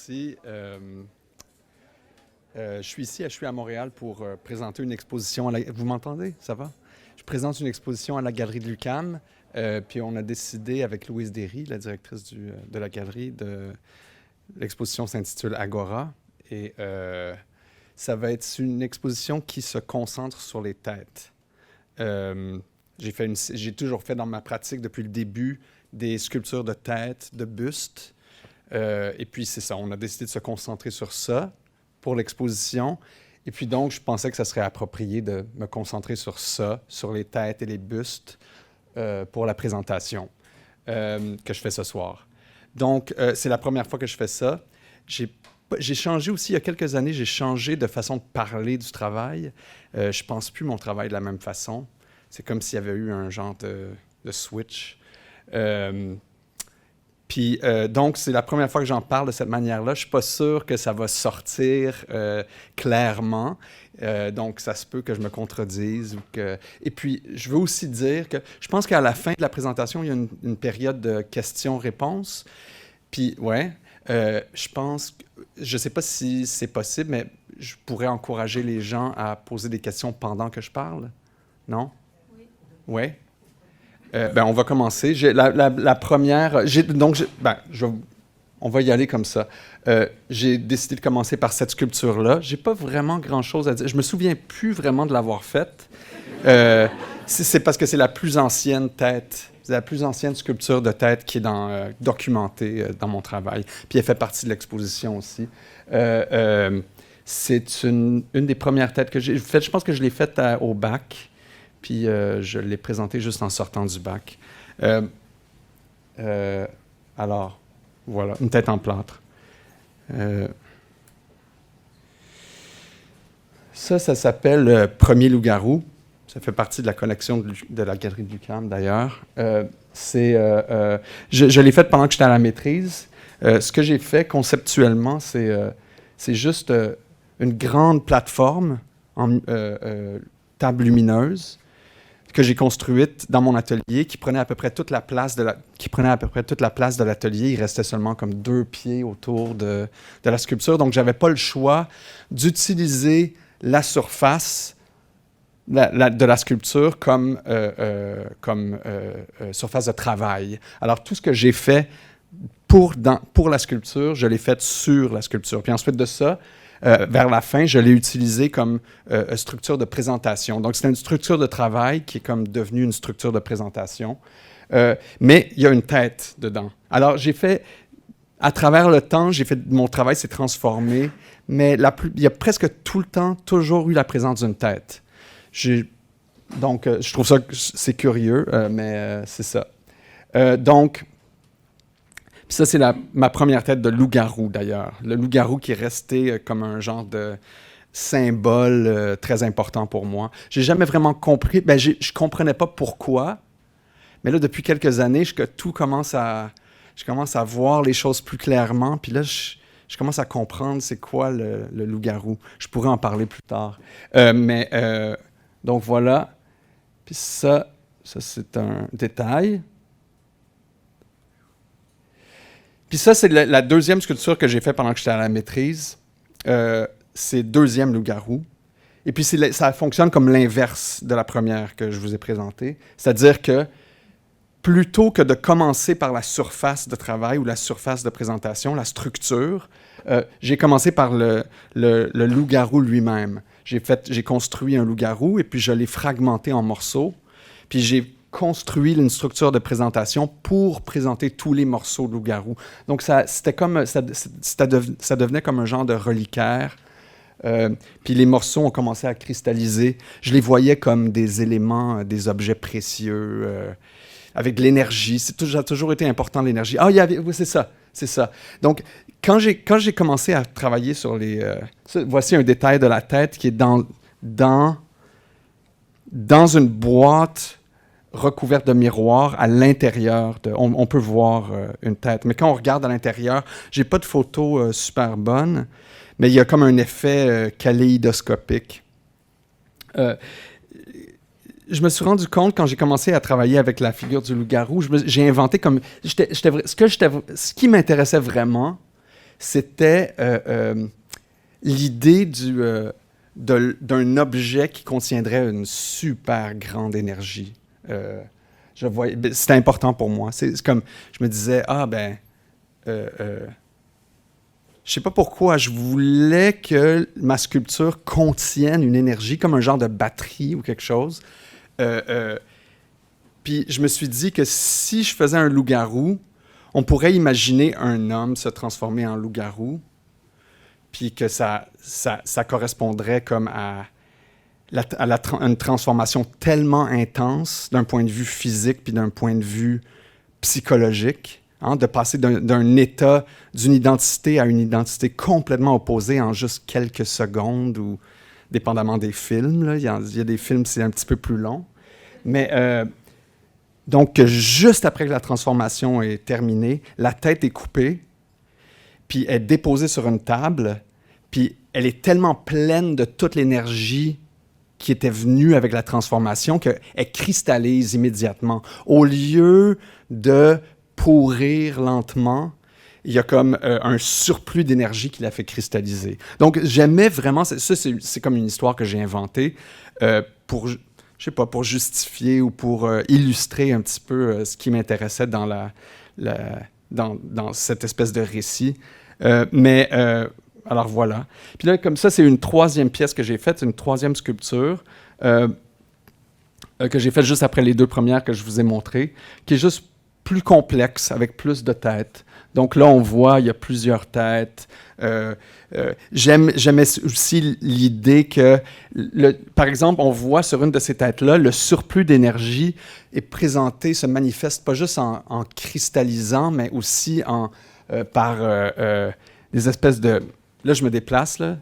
merci. Je suis à Montréal pour présenter une exposition. Vous m'entendez? Ça va? Je présente une exposition à la Galerie de l'UQAM. Puis on a décidé avec Louise Derry, la directrice de la galerie, l'exposition s'intitule Agora. Et ça va être une exposition qui se concentre sur les têtes. J'ai toujours fait dans ma pratique depuis le début des sculptures de têtes, de bustes. Et puis c'est ça, on a décidé de se concentrer sur ça pour l'exposition. Et puis donc, je pensais que ça serait approprié de me concentrer sur ça, sur les têtes et les bustes pour la présentation que je fais ce soir. Donc, c'est la première fois que je fais ça. J'ai changé aussi, il y a quelques années, j'ai changé de façon de parler du travail. Je ne pense plus mon travail de la même façon. C'est comme s'il y avait eu un genre de switch. Donc, c'est la première fois que j'en parle de cette manière-là. Je ne suis pas sûr que ça va sortir clairement. Donc, ça se peut que je me contredise. Et puis, je veux aussi dire que je pense qu'à la fin de la présentation, il y a une période de questions-réponses. Puis, ouais, je pense, je ne sais pas si c'est possible, mais je pourrais encourager les gens à poser des questions pendant que je parle. Non? Oui. Ouais. On va commencer. La première... on va y aller comme ça. J'ai décidé de commencer par cette sculpture-là. J'ai pas vraiment grand-chose à dire. Je me souviens plus vraiment de l'avoir faite. C'est parce que c'est la plus ancienne tête. C'est la plus ancienne sculpture de tête qui est documentée dans mon travail. Puis elle fait partie de l'exposition aussi. C'est une des premières têtes que j'ai faites. Je pense que je l'ai faite au bac. Puis je l'ai présenté juste en sortant du bac. Alors, voilà, une tête en plâtre. Ça s'appelle Premier loup-garou. Ça fait partie de la collection de la Galerie de l'UQAM, d'ailleurs. Je l'ai fait pendant que j'étais à la maîtrise. Ce que j'ai fait conceptuellement, c'est juste une grande plateforme en table lumineuse que j'ai construite dans mon atelier, qui prenait à peu près toute la place de l'atelier. Il restait seulement comme 2 pieds autour de la sculpture. Donc, je n'avais pas le choix d'utiliser la surface de la sculpture comme surface de travail. Alors, tout ce que j'ai fait pour la sculpture, je l'ai fait sur la sculpture. Puis ensuite de ça, vers la fin, je l'ai utilisé comme structure de présentation. Donc, c'est une structure de travail qui est comme devenue une structure de présentation. Mais il y a une tête dedans. Alors, à travers le temps, mon travail s'est transformé, mais il y a presque tout le temps toujours eu la présence d'une tête. Donc, je trouve ça, c'est curieux, mais c'est ça. Puis ça, c'est ma première tête de loup-garou, d'ailleurs. Le loup-garou qui est resté comme un genre de symbole très important pour moi. J'ai jamais vraiment compris. Je comprenais pas pourquoi. Mais là, depuis quelques années, je commence à voir les choses plus clairement. Puis là, je commence à comprendre c'est quoi le loup-garou. Je pourrais en parler plus tard. Donc voilà. Puis ça c'est un détail. Puis ça, c'est la deuxième sculpture que j'ai faite pendant que j'étais à la maîtrise. C'est deuxième loup-garou. Et puis, ça fonctionne comme l'inverse de la première que je vous ai présentée. C'est-à-dire que plutôt que de commencer par la surface de travail ou la surface de présentation, la structure, j'ai commencé par le loup-garou lui-même. J'ai construit un loup-garou et puis je l'ai fragmenté en morceaux. Puis j'ai construit une structure de présentation pour présenter tous les morceaux de loup-garou. Donc, ça devenait comme un genre de reliquaire. Puis les morceaux ont commencé à cristalliser. Je les voyais comme des éléments, des objets précieux, avec de l'énergie. Ça a toujours été important, l'énergie. Ah, oui, c'est ça. Donc, quand j'ai commencé à travailler sur voici un détail de la tête qui est dans une boîte recouverte de miroirs à l'intérieur. On peut voir une tête. Mais quand on regarde à l'intérieur, j'ai pas de photo super bonne, mais il y a comme un effet kaléidoscopique. Je me suis rendu compte, quand j'ai commencé à travailler avec la figure du loup-garou, j'ai inventé comme... Ce qui m'intéressait vraiment, c'était l'idée d'un objet qui contiendrait une super grande énergie. C'était important pour moi. C'est comme, je me disais, je sais pas pourquoi, je voulais que ma sculpture contienne une énergie, comme un genre de batterie ou quelque chose. Puis je me suis dit que si je faisais un loup-garou, on pourrait imaginer un homme se transformer en loup-garou, puis que ça correspondrait comme à une transformation tellement intense d'un point de vue physique puis d'un point de vue psychologique, hein, de passer d'une identité à une identité complètement opposée en juste quelques secondes ou dépendamment des films. Là. Il y a des films, c'est un petit peu plus long. Mais donc, juste après que la transformation est terminée, la tête est coupée, puis elle est déposée sur une table, puis elle est tellement pleine de toute l'énergie qui était venue avec la transformation qu'elle cristallise immédiatement. Au lieu de pourrir lentement, il y a comme un surplus d'énergie qui la fait cristalliser. Donc, j'aimais vraiment... c'est comme une histoire que j'ai inventée pour... Je sais pas, pour justifier ou pour illustrer un petit peu ce qui m'intéressait dans cette espèce de récit. Alors voilà. Puis là, comme ça, c'est une troisième pièce que j'ai faite, une troisième sculpture que j'ai faite juste après les deux premières que je vous ai montrées, qui est juste plus complexe, avec plus de têtes. Donc là, on voit, il y a plusieurs têtes. J'aimais aussi l'idée que, par exemple, on voit sur une de ces têtes-là, le surplus d'énergie est présenté, se manifeste pas juste en cristallisant, mais aussi par des espèces de... Là, je me déplace, là.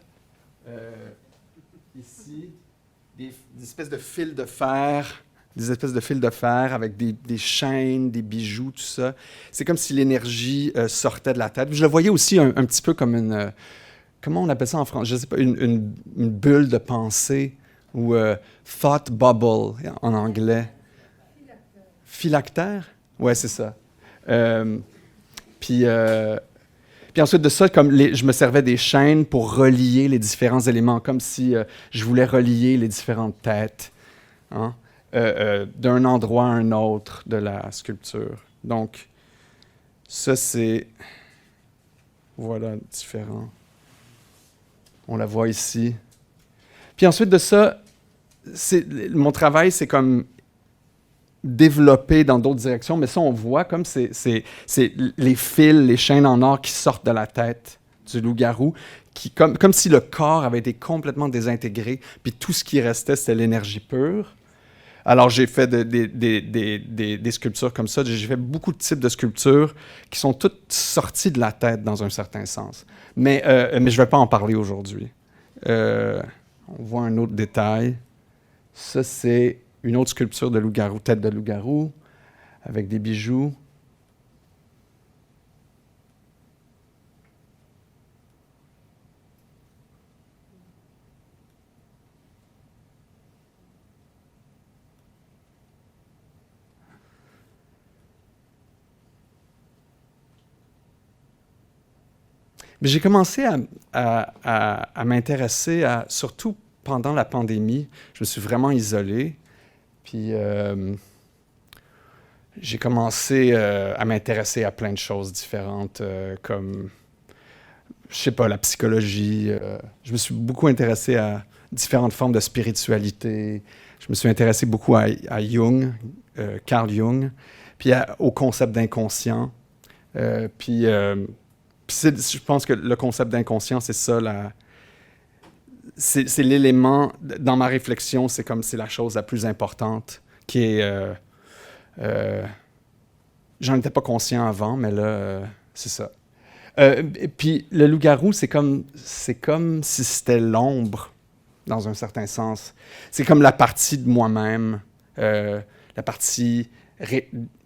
Ici, des espèces de fils de fer... Des espèces de fils de fer avec des chaînes, des bijoux, tout ça. C'est comme si l'énergie sortait de la tête. Je le voyais aussi un petit peu comme une... comment on appelle ça en français? Je ne sais pas, une bulle de pensée ou thought bubble en anglais. Phylactère? Ouais, c'est ça. Puis ensuite de ça, je me servais des chaînes pour relier les différents éléments, comme si je voulais relier les différentes têtes. Hein? D'un endroit à un autre de la sculpture. Donc, ça, c'est... Voilà, différent. On la voit ici. Puis ensuite de ça, mon travail, c'est comme développé dans d'autres directions, mais ça, on voit comme c'est les fils, les chaînes en or qui sortent de la tête du loup-garou, comme si le corps avait été complètement désintégré, puis tout ce qui restait, c'était l'énergie pure. Alors, j'ai fait des sculptures comme ça. J'ai fait beaucoup de types de sculptures qui sont toutes sorties de la tête dans un certain sens. Mais je ne vais pas en parler aujourd'hui. On voit un autre détail. Ça, c'est une autre sculpture de loup-garou, tête de loup-garou, avec des bijoux. J'ai commencé à m'intéresser surtout pendant la pandémie. Je me suis vraiment isolé. Puis j'ai commencé à m'intéresser à plein de choses différentes, comme, je sais pas, la psychologie. Je me suis beaucoup intéressé à différentes formes de spiritualité. Je me suis intéressé beaucoup à Jung, Carl Jung, puis au concept d'inconscient. Je pense que le concept d'inconscient, c'est ça, c'est l'élément, dans ma réflexion, c'est la chose la plus importante, qui est... j'en étais pas conscient avant, mais là, c'est ça. Et puis, le loup-garou, c'est comme si c'était l'ombre, dans un certain sens. C'est comme la partie de moi-même, la partie...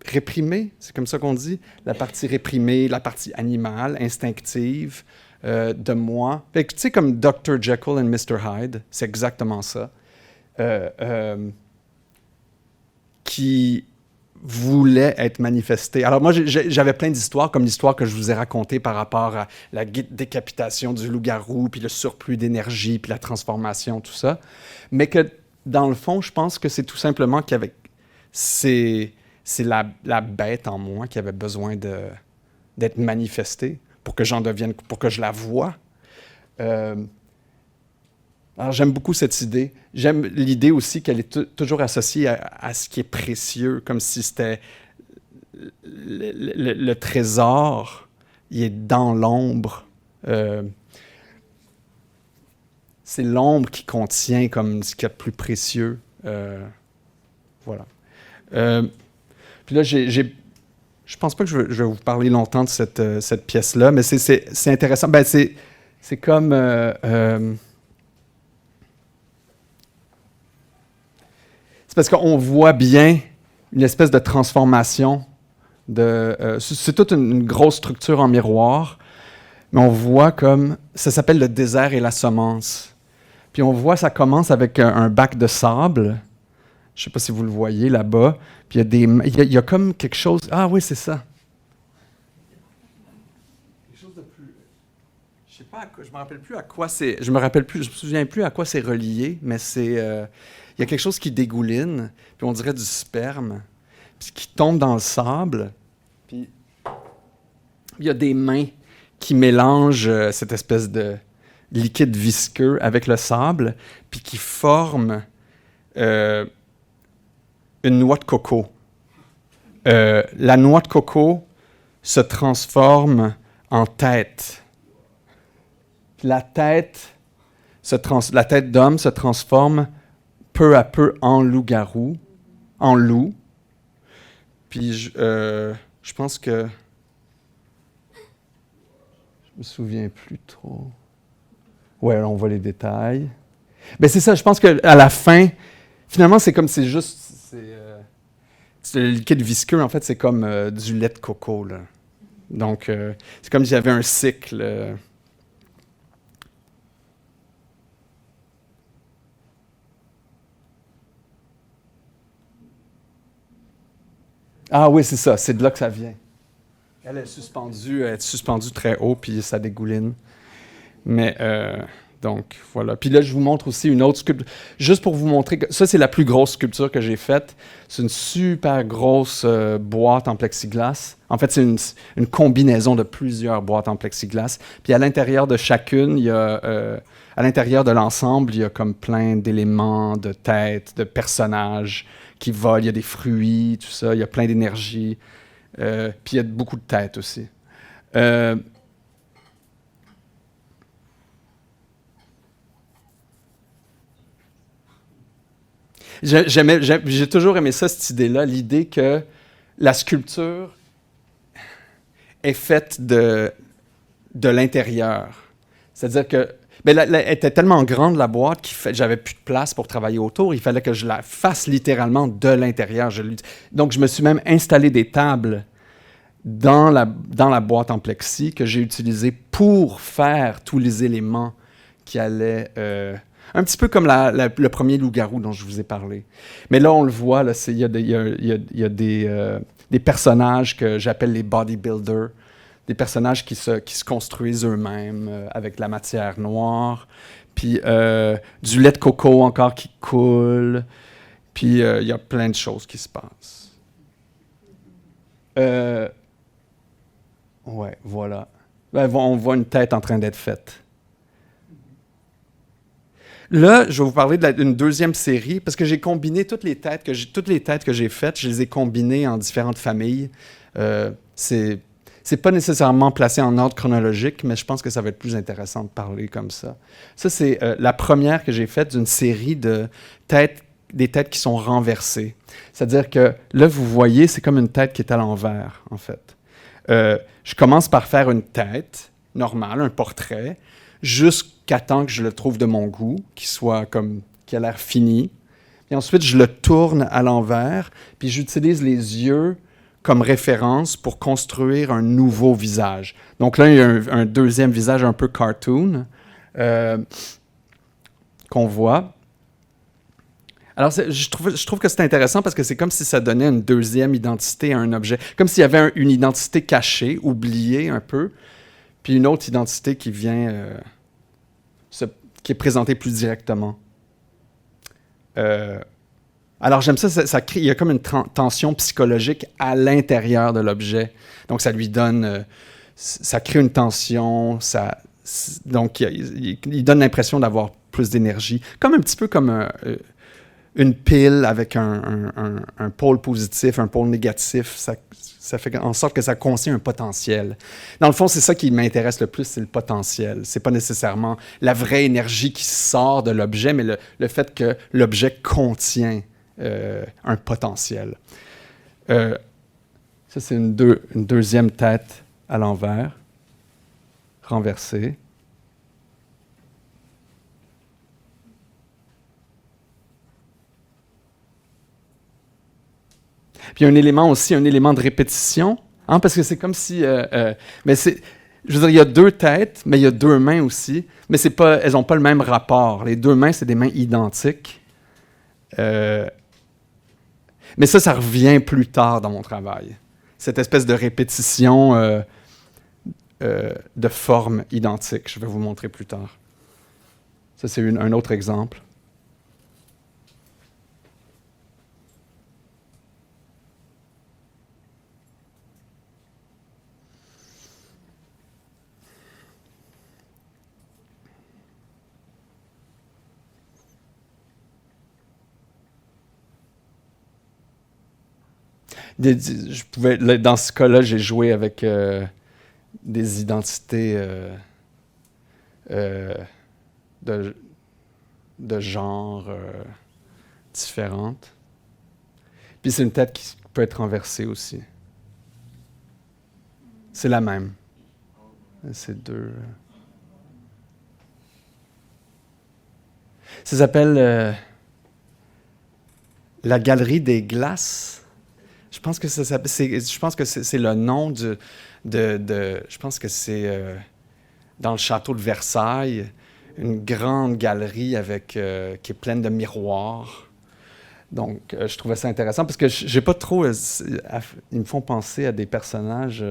réprimée, c'est comme ça qu'on dit, la partie réprimée, la partie animale, instinctive de moi. Fait que, tu sais, comme Dr. Jekyll and Mr. Hyde, c'est exactement ça. Qui voulait être manifesté. Alors moi, j'avais plein d'histoires, comme l'histoire que je vous ai racontée par rapport à la décapitation du loup-garou, puis le surplus d'énergie, puis la transformation, tout ça. Mais que, dans le fond, je pense que c'est tout simplement qu'avec... C'est la bête en moi qui avait besoin d'être manifestée pour que j'en devienne, pour que je la voie. Alors, j'aime beaucoup cette idée. J'aime l'idée aussi qu'elle est toujours associée à ce qui est précieux, comme si c'était le trésor, il est dans l'ombre. C'est l'ombre qui contient comme ce qu'il y a de plus précieux. Voilà. Puis là, je pense pas que je vais vous parler longtemps de cette pièce-là, mais c'est intéressant. Ben, c'est comme... c'est parce qu'on voit bien une espèce de transformation. C'est toute une grosse structure en miroir, mais on voit comme... Ça s'appelle le désert et la semence. Puis on voit, ça commence avec un bac de sable. Je ne sais pas si vous le voyez là-bas. Puis il y a comme quelque chose... Ah oui, c'est ça. Quelque chose de plus... Je sais pas, je me rappelle plus à quoi c'est... Je me souviens plus à quoi c'est relié, mais c'est... il y a quelque chose qui dégouline, puis on dirait du sperme, puis qui tombe dans le sable. Puis il y a des mains qui mélangent cette espèce de liquide visqueux avec le sable, puis qui forment une noix de coco. La noix de coco se transforme en tête. Puis la tête d'homme se transforme peu à peu en loup-garou, en loup. Puis je pense que... Je me souviens plus trop. Ouais, on voit les détails. Ben c'est ça, je pense qu'à la fin, finalement, c'est comme, c'est le liquide visqueux, en fait, c'est comme du lait de coco, là. Donc, c'est comme s'il y avait un cycle. Ah oui, c'est ça, c'est de là que ça vient. Elle est suspendue très haut, puis ça dégouline. Mais, donc, voilà. Puis là, je vous montre aussi une autre sculpture. Juste pour vous montrer que ça, c'est la plus grosse sculpture que j'ai faite. C'est une super grosse boîte en plexiglas. En fait, c'est une combinaison de plusieurs boîtes en plexiglas. Puis à l'intérieur de chacune, il y a... à l'intérieur de l'ensemble, il y a comme plein d'éléments, de têtes, de personnages qui volent. Il y a des fruits, tout ça. Il y a plein d'énergie. Puis il y a beaucoup de têtes aussi. J'ai toujours aimé ça, cette idée-là, l'idée que la sculpture est faite de l'intérieur. C'est-à-dire que elle était tellement grande, la boîte, que j'avais plus de place pour travailler autour. Il fallait que je la fasse littéralement de l'intérieur. Donc, je me suis même installé des tables dans la boîte en plexi que j'ai utilisées pour faire tous les éléments qui allaient... un petit peu comme le premier loup-garou dont je vous ai parlé. Mais là, on le voit, il y a des personnages que j'appelle les bodybuilders, des personnages qui se construisent eux-mêmes avec de la matière noire, puis du lait de coco encore qui coule, puis il y a plein de choses qui se passent. Ouais, voilà. Ben, on voit une tête en train d'être faite. Là, je vais vous parler d'une deuxième série, parce que j'ai combiné toutes les têtes que j'ai faites, je les ai combinées en différentes familles. C'est pas nécessairement placé en ordre chronologique, mais je pense que ça va être plus intéressant de parler comme ça. Ça, c'est la première que j'ai faite d'une série de têtes, des têtes qui sont renversées. C'est-à-dire que là, vous voyez, c'est comme une tête qui est à l'envers, en fait. Je commence par faire une tête normale, un portrait, jusqu'à temps que je le trouve de mon goût, qui a l'air fini. Et ensuite, je le tourne à l'envers, puis j'utilise les yeux comme référence pour construire un nouveau visage. Donc là, il y a un deuxième visage un peu cartoon qu'on voit. Alors, je trouve que c'est intéressant parce que c'est comme si ça donnait une deuxième identité à un objet. Comme s'il y avait une identité cachée, oubliée un peu, puis une autre identité qui vient, qui est présentée plus directement. Alors, j'aime ça, ça crée, il y a comme une tension psychologique à l'intérieur de l'objet. Donc, ça lui donne, ça crée une tension, donc il donne l'impression d'avoir plus d'énergie. Comme un petit peu comme une pile avec un pôle positif, un pôle négatif. Ça fait en sorte que ça contient un potentiel. Dans le fond, c'est ça qui m'intéresse le plus, c'est le potentiel. C'est pas nécessairement la vraie énergie qui sort de l'objet, mais le fait que l'objet contient un potentiel. Ça, c'est une deuxième tête à l'envers, renversée. Puis il y a un élément aussi, un élément de répétition, hein, parce que c'est comme si... mais c'est, je veux dire, il y a deux têtes, mais il y a deux mains aussi, mais c'est pas, elles n'ont pas le même rapport. Les deux mains, c'est des mains identiques. Mais ça revient plus tard dans mon travail. Cette espèce de répétition de formes identiques. Je vais vous montrer plus tard. Ça, c'est un autre exemple. Dans ce cas-là, j'ai joué avec des identités de genre différentes. Puis c'est une tête qui peut être renversée aussi. C'est la même. C'est deux. Ça s'appelle la Galerie des Glaces. Je pense que c'est le nom je pense que c'est dans le château de Versailles, une grande galerie qui est pleine de miroirs. Donc, je trouvais ça intéressant parce que j'ai pas trop... ils me font penser à des personnages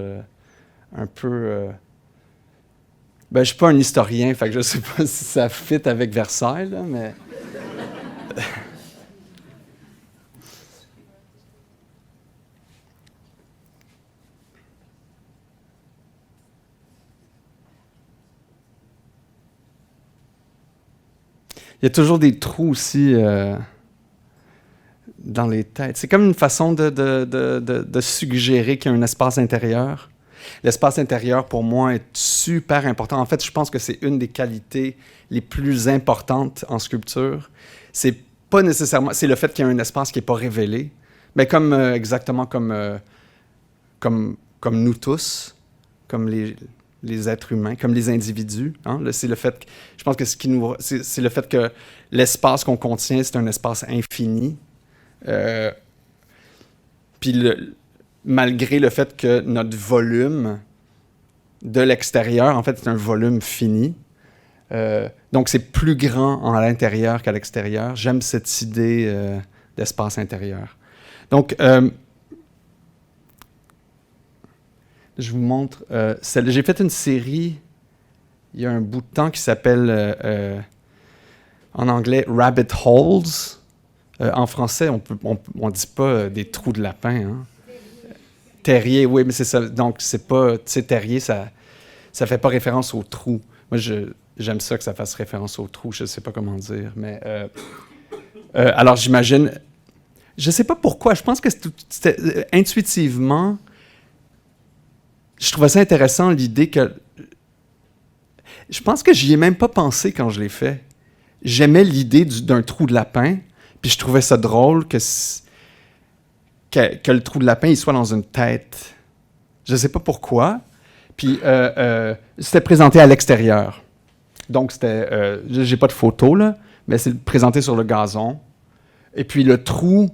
un peu... je suis pas un historien, fait que je sais pas si ça fit avec Versailles, là, mais... Il y a toujours des trous aussi dans les têtes. C'est comme une façon de suggérer qu'il y a un espace intérieur. L'espace intérieur, pour moi, est super important. En fait, je pense que c'est une des qualités les plus importantes en sculpture. C'est pas nécessairement... C'est le fait qu'il y a un espace qui n'est pas révélé, mais exactement comme nous tous, comme les êtres humains, comme les individus. Hein? C'est le fait, je pense que c'est le fait que l'espace qu'on contient, c'est un espace infini. Puis malgré le fait que notre volume de l'extérieur, en fait, c'est un volume fini. Donc, c'est plus grand à l'intérieur qu'à l'extérieur. J'aime cette idée d'espace intérieur. Donc, je vous montre. J'ai fait une série il y a un bout de temps qui s'appelle, en anglais, Rabbit Holes. En français, on dit pas des trous de lapin. Hein? Terrier, oui, mais c'est ça. Donc, c'est pas... Tu sais, terrier, ça fait pas référence aux trous. Moi, j'aime ça que ça fasse référence aux trous. Je sais pas comment dire, mais... alors, j'imagine... Je sais pas pourquoi. Je pense que c'était intuitivement... Je trouvais ça intéressant, l'idée que... Je pense que j'y ai même pas pensé quand je l'ai fait. J'aimais l'idée d'un trou de lapin, puis je trouvais ça drôle que le trou de lapin il soit dans une tête. Je sais pas pourquoi. Puis c'était présenté à l'extérieur. Donc c'était... j'ai pas de photo, là, mais c'est présenté sur le gazon. Et puis le trou,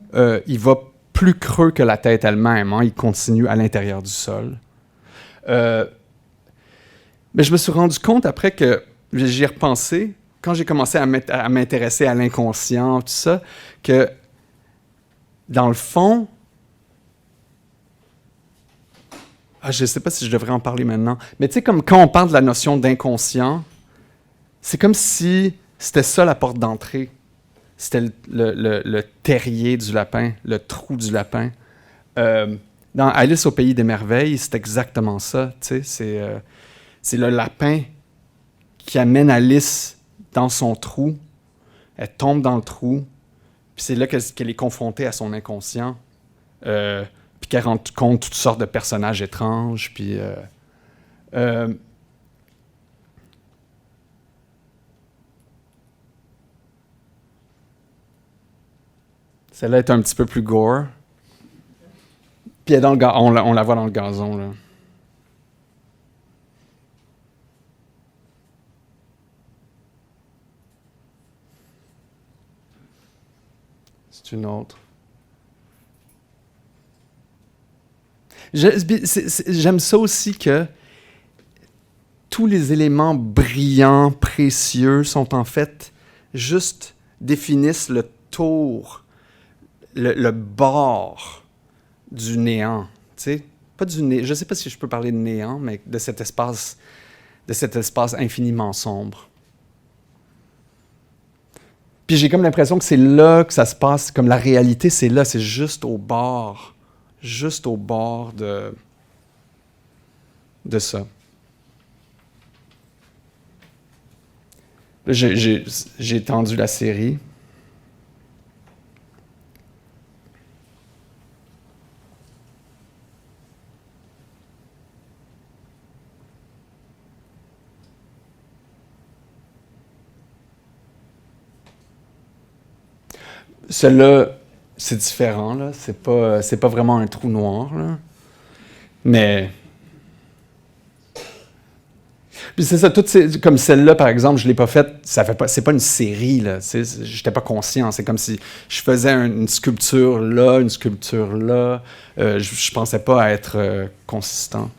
il va plus creux que la tête elle-même. Hein, il continue à l'intérieur du sol. Mais je me suis rendu compte après que j'y ai repensé quand j'ai commencé à m'intéresser à l'inconscient, tout ça, que dans le fond, je ne sais pas si je devrais en parler maintenant, mais tu sais, comme quand on parle de la notion d'inconscient, c'est comme si c'était ça la porte d'entrée. C'était le terrier du lapin, le trou du lapin. Dans Alice au Pays des Merveilles, c'est exactement ça. Tu sais, c'est le lapin qui amène Alice dans son trou. Elle tombe dans le trou, puis c'est là qu'elle est confrontée à son inconscient, puis qu'elle rend compte toutes sortes de personnages étranges, puis... celle-là est un petit peu plus gore. Puis elle est dans le on la voit dans le gazon, là. C'est une autre. J'aime ça aussi que tous les éléments brillants, précieux, sont en fait juste définissent le tour, le bord du néant. Tu sais, pas du je ne sais pas si je peux parler de néant, mais de cet espace infiniment sombre. Puis j'ai comme l'impression que c'est là que ça se passe, comme la réalité, c'est là, c'est juste au bord de ça. J'ai étendu la série. Celle-là, c'est différent, là. C'est pas vraiment un trou noir, là. Mais... Puis c'est ça, comme celle-là, par exemple, je l'ai pas faite, c'est pas une série, là. J'étais pas conscient. C'est comme si je faisais une sculpture là, une sculpture là. Je pensais pas à être consistant.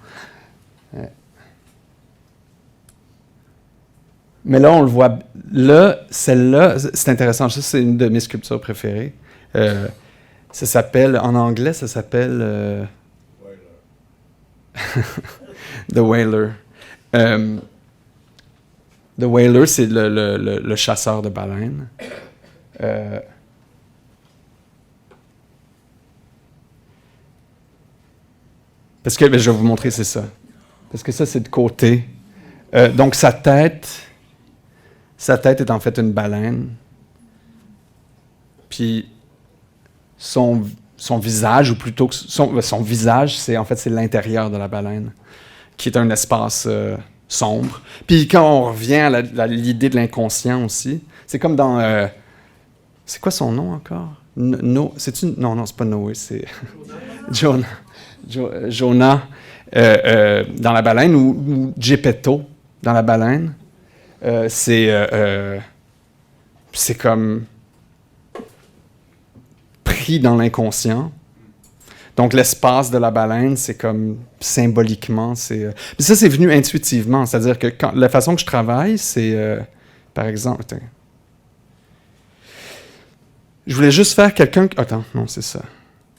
Mais là, on le voit. Là, celle-là, c'est intéressant. Ça, c'est une de mes sculptures préférées. Ça s'appelle, en anglais, ça s'appelle... The Whaler. The Whaler, c'est le chasseur de baleines. Parce que, je vais vous montrer, c'est ça. Parce que ça, c'est de côté. Donc, sa tête est en fait une baleine. Puis, son visage, ou plutôt que son visage, c'est l'intérieur de la baleine, qui est un espace sombre. Puis quand on revient à l'idée de l'inconscient aussi, c'est comme dans... c'est quoi son nom encore? Non, c'est pas Noé, c'est Jonah. Jonah dans la baleine, ou Geppetto dans la baleine. C'est comme pris dans l'inconscient. Donc, l'espace de la baleine, c'est comme symboliquement, Puis ça, c'est venu intuitivement. C'est-à-dire que la façon que je travaille, c'est, par exemple... Attends. Je voulais juste faire quelqu'un... Attends, non, c'est ça.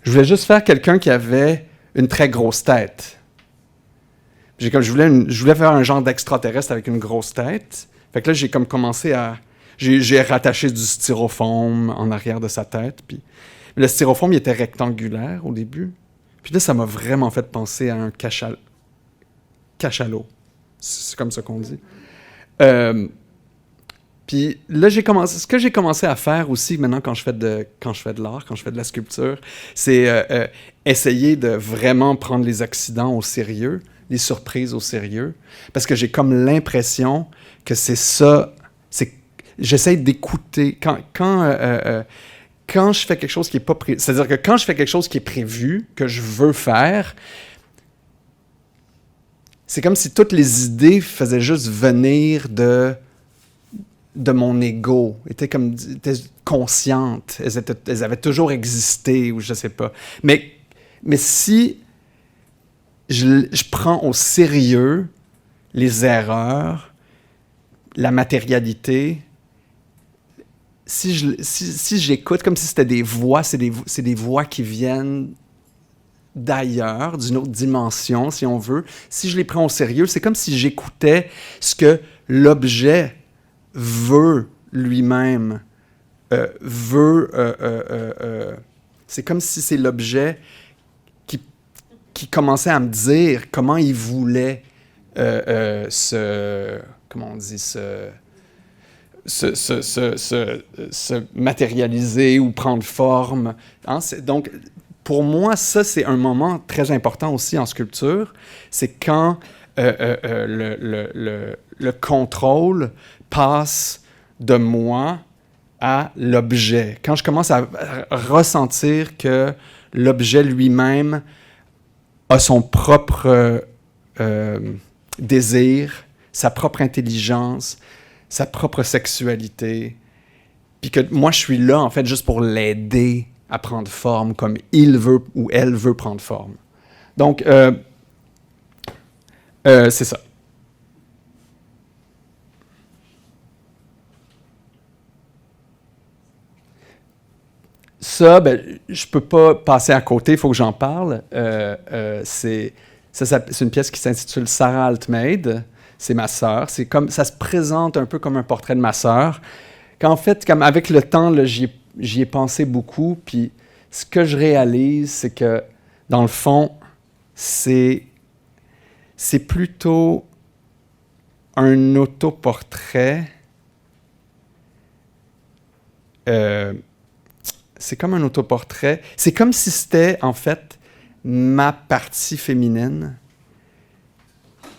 Je voulais juste faire quelqu'un qui avait une très grosse tête. Je voulais faire un genre d'extraterrestre avec une grosse tête. Fait que là, j'ai comme commencé à... J'ai rattaché du styrofoam en arrière de sa tête, puis... Le styrofoam, il était rectangulaire au début. Puis là, ça m'a vraiment fait penser à un cachalot. C'est comme ça qu'on dit. Puis là, ce que j'ai commencé à faire aussi, maintenant, quand je fais de l'art, quand je fais de la sculpture, c'est essayer de vraiment prendre les accidents au sérieux, les surprises au sérieux. Parce que j'ai comme l'impression que c'est ça. J'essaie d'écouter. Quand je fais quelque chose qui n'est pas prévu, c'est-à-dire que quand je fais quelque chose qui est prévu, que je veux faire, c'est comme si toutes les idées faisaient juste venir de mon ego, étaient conscientes, elles avaient toujours existé, ou je ne sais pas. Mais si je prends au sérieux les erreurs, la matérialité, si j'écoute comme si c'était des voix, c'est des voix qui viennent d'ailleurs, d'une autre dimension, si on veut. Si je les prends au sérieux, c'est comme si j'écoutais ce que l'objet veut lui-même, c'est comme si c'est l'objet qui commençait à me dire comment il voulait comment on dit, se matérialiser ou prendre forme. Hein? Donc, pour moi, ça, c'est un moment très important aussi en sculpture. C'est quand le contrôle passe de moi à l'objet. Quand je commence à ressentir que l'objet lui-même a son propre désir, sa propre intelligence, sa propre sexualité, puis que moi, je suis là, en fait, juste pour l'aider à prendre forme comme il veut ou elle veut prendre forme. Donc, c'est ça. Ça, ben, je peux pas passer à côté, il faut que j'en parle. C'est une pièce qui s'intitule Sarah Altmaid. C'est ma sœur. C'est comme, ça se présente un peu comme un portrait de ma sœur. Qu'en fait, comme avec le temps, là, j'y ai pensé beaucoup. Puis ce que je réalise, c'est que dans le fond, c'est plutôt un autoportrait. C'est comme un autoportrait. C'est comme si c'était, en fait, ma partie féminine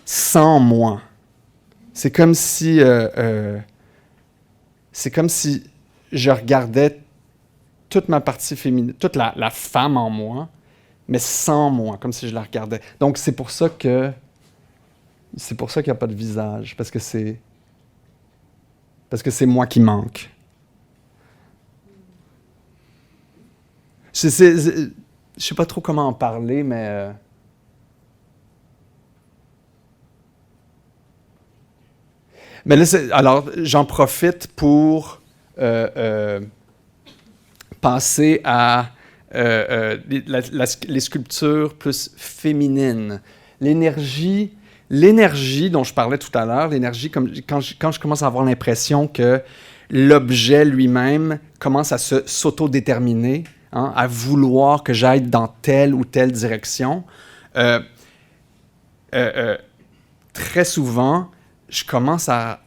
sans moi. C'est comme si je regardais toute ma partie féminine, toute la femme en moi, mais sans moi, comme si je la regardais. Donc, c'est pour ça qu'il n'y a pas de visage, parce que c'est moi qui manque. Je sais pas trop comment en parler, mais... Mais là, alors, j'en profite pour passer à les sculptures plus féminines. L'énergie dont je parlais tout à l'heure, l'énergie, quand je commence à avoir l'impression que l'objet lui-même commence à s'autodéterminer, hein, à vouloir que j'aille dans telle ou telle direction, très souvent, je commence à...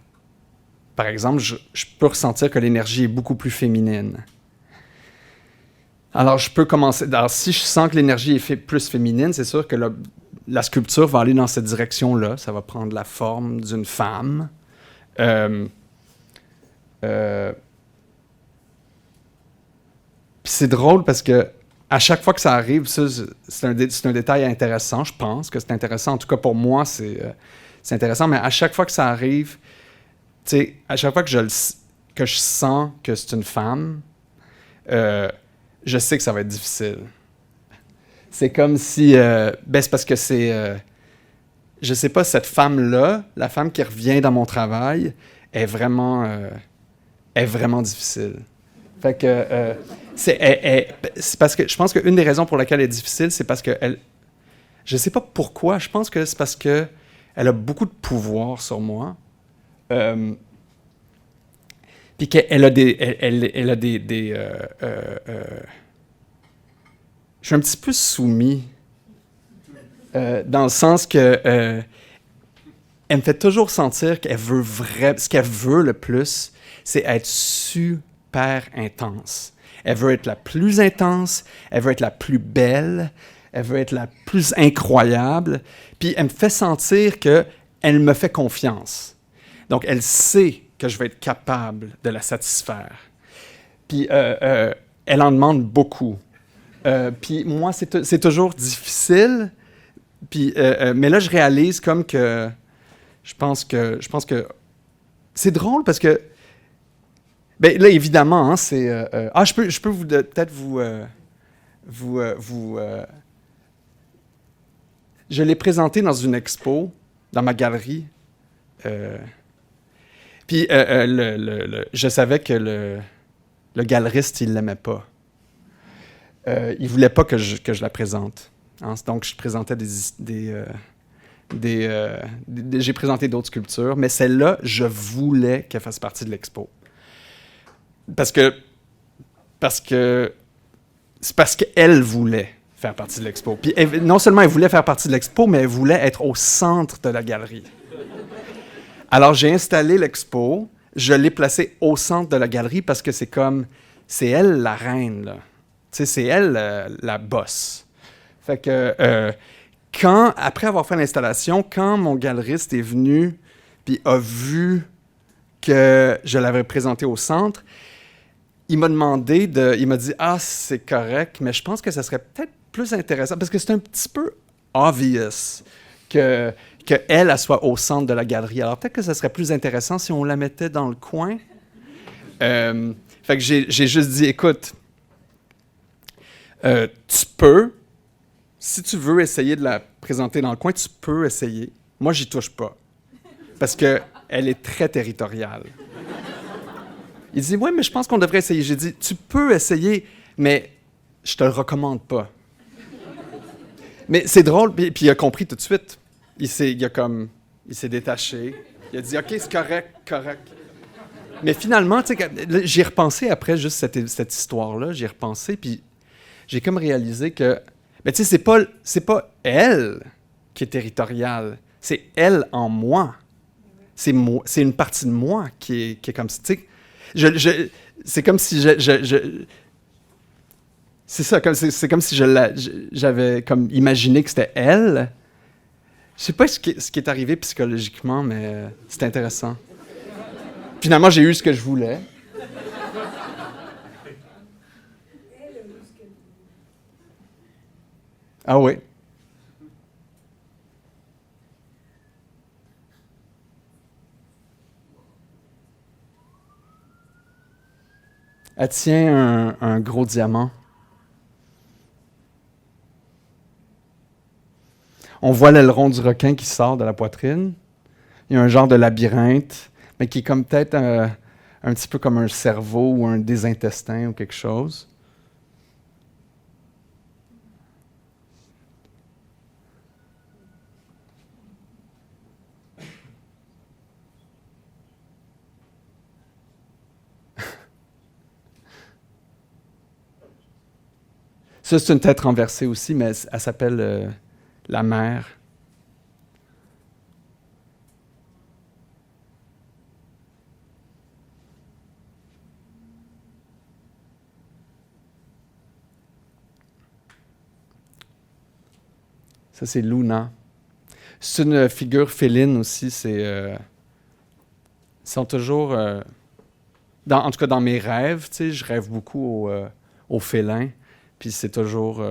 Par exemple, je peux ressentir que l'énergie est beaucoup plus féminine. Alors, je peux commencer... Alors, si je sens que l'énergie est plus féminine, c'est sûr que la sculpture va aller dans cette direction-là. Ça va prendre la forme d'une femme. Puis c'est drôle parce que à chaque fois que ça arrive, ça, c'est un détail intéressant, je pense que c'est intéressant. En tout cas, pour moi, c'est intéressant. Mais à chaque fois que ça arrive, tu sais, à chaque fois que je sens que c'est une femme, je sais que ça va être difficile. C'est comme si... c'est parce que c'est... je sais pas, cette femme-là, la femme qui revient dans mon travail, est vraiment difficile. Fait que... c'est parce que je pense qu'une des raisons pour laquelle elle est difficile, c'est parce que je sais pas pourquoi, je pense que c'est parce que elle a beaucoup de pouvoir sur moi. Puis qu'elle a elle a des je suis un petit peu soumis dans le sens que elle me fait toujours sentir qu'elle veut ce qu'elle veut le plus, c'est être super intense. Elle veut être la plus intense, elle veut être la plus belle, elle veut être la plus incroyable. Puis elle me fait sentir qu'elle me fait confiance. Donc elle sait que je vais être capable de la satisfaire. Puis elle en demande beaucoup. Puis moi, c'est toujours difficile. Puis, mais là, je réalise comme que je pense que c'est drôle parce que ben là, évidemment, hein, c'est... je peux peut-être je l'ai présenté dans une expo, dans ma galerie. Puis je savais que Le galeriste, il ne l'aimait pas. Il ne voulait pas que je la présente. Hein? Donc, je présentais j'ai présenté d'autres sculptures, mais celle-là, je voulais qu'elle fasse partie de l'expo. Parce qu'elle voulait faire partie de l'expo. Puis non seulement elle voulait faire partie de l'expo, mais elle voulait être au centre de la galerie. Alors, j'ai installé l'expo, je l'ai placée au centre de la galerie parce que c'est elle la reine, là. Tu sais, c'est elle la boss. Fait que après avoir fait l'installation, quand mon galeriste est venu puis a vu que je l'avais présenté au centre, il m'a dit « Ah, c'est correct, mais je pense que ça serait peut-être plus intéressant, parce que c'est un petit peu obvious que elle soit au centre de la galerie. Alors peut-être que ça serait plus intéressant si on la mettait dans le coin. » Fait que j'ai juste dit « Écoute, tu peux, si tu veux essayer de la présenter dans le coin, tu peux essayer. Moi, j'y touche pas, parce qu'elle est très territoriale. » Il dit « Oui, mais je pense qu'on devrait essayer. » J'ai dit « Tu peux essayer, mais je te le recommande pas. » Mais c'est drôle, puis il a compris tout de suite. Il s'est détaché. Il a dit « OK, c'est correct. » Mais finalement, j'y ai repensé après juste cette histoire-là. J'y ai repensé, puis j'ai comme réalisé que, c'est pas elle qui est territoriale, c'est elle en moi. C'est une partie de moi qui est comme ça. C'est comme si c'est ça, c'est comme si j'avais comme imaginé que c'était elle. Je sais pas ce qui est arrivé psychologiquement, mais c'est intéressant. Finalement, j'ai eu ce que je voulais. Ah oui. Elle tient un gros diamant. On voit l'aileron du requin qui sort de la poitrine. Il y a un genre de labyrinthe, mais qui est comme peut-être un petit peu comme un cerveau ou des intestins ou quelque chose. Ça, c'est une tête renversée aussi, mais elle s'appelle la mère. Ça, c'est Luna. C'est une figure féline aussi. Ils sont toujours... en tout cas, dans mes rêves, je rêve beaucoup aux félins. Puis c'est toujours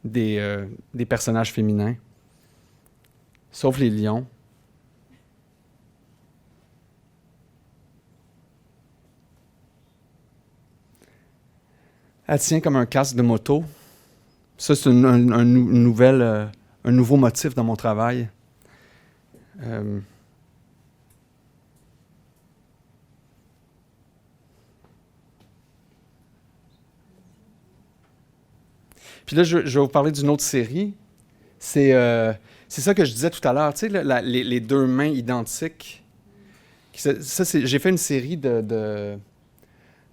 des personnages féminins. Sauf les lions. Elle tient comme un casque de moto. Ça, c'est un nouveau motif dans mon travail. Puis là, je vais vous parler d'une autre série. C'est ça que je disais tout à l'heure, tu sais, les deux mains identiques. J'ai fait une série de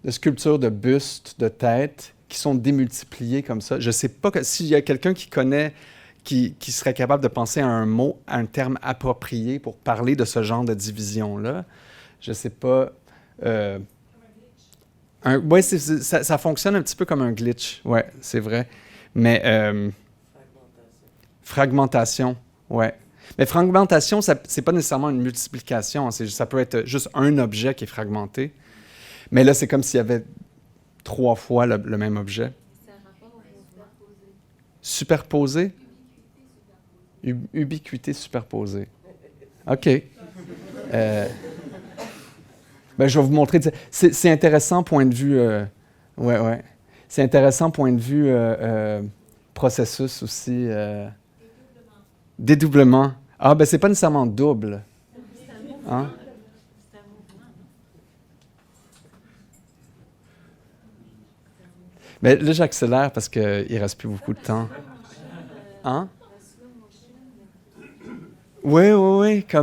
sculptures de bustes, de têtes, qui sont démultipliées comme ça. Je ne sais pas s'il y a quelqu'un qui connaît, qui serait capable de penser à un mot, à un terme approprié pour parler de ce genre de division-là. Je ne sais pas. Oui, ça fonctionne un petit peu comme un glitch. Oui, c'est vrai. Mais fragmentation, ouais. Mais fragmentation, c'est pas nécessairement une multiplication. Ça peut être juste un objet qui est fragmenté. Mais là, c'est comme s'il y avait 3 fois le même objet. C'est un rapport au superposé. Superposé? Ubiquité superposée. OK. Ben, je vais vous montrer. C'est intéressant, point de vue... ouais. C'est intéressant, point de vue processus aussi. Dédoublement. Ah, ben c'est pas nécessairement double. Hein? Mais là, j'accélère parce qu'il ne reste plus beaucoup de temps. Hein? Oui, oui, oui.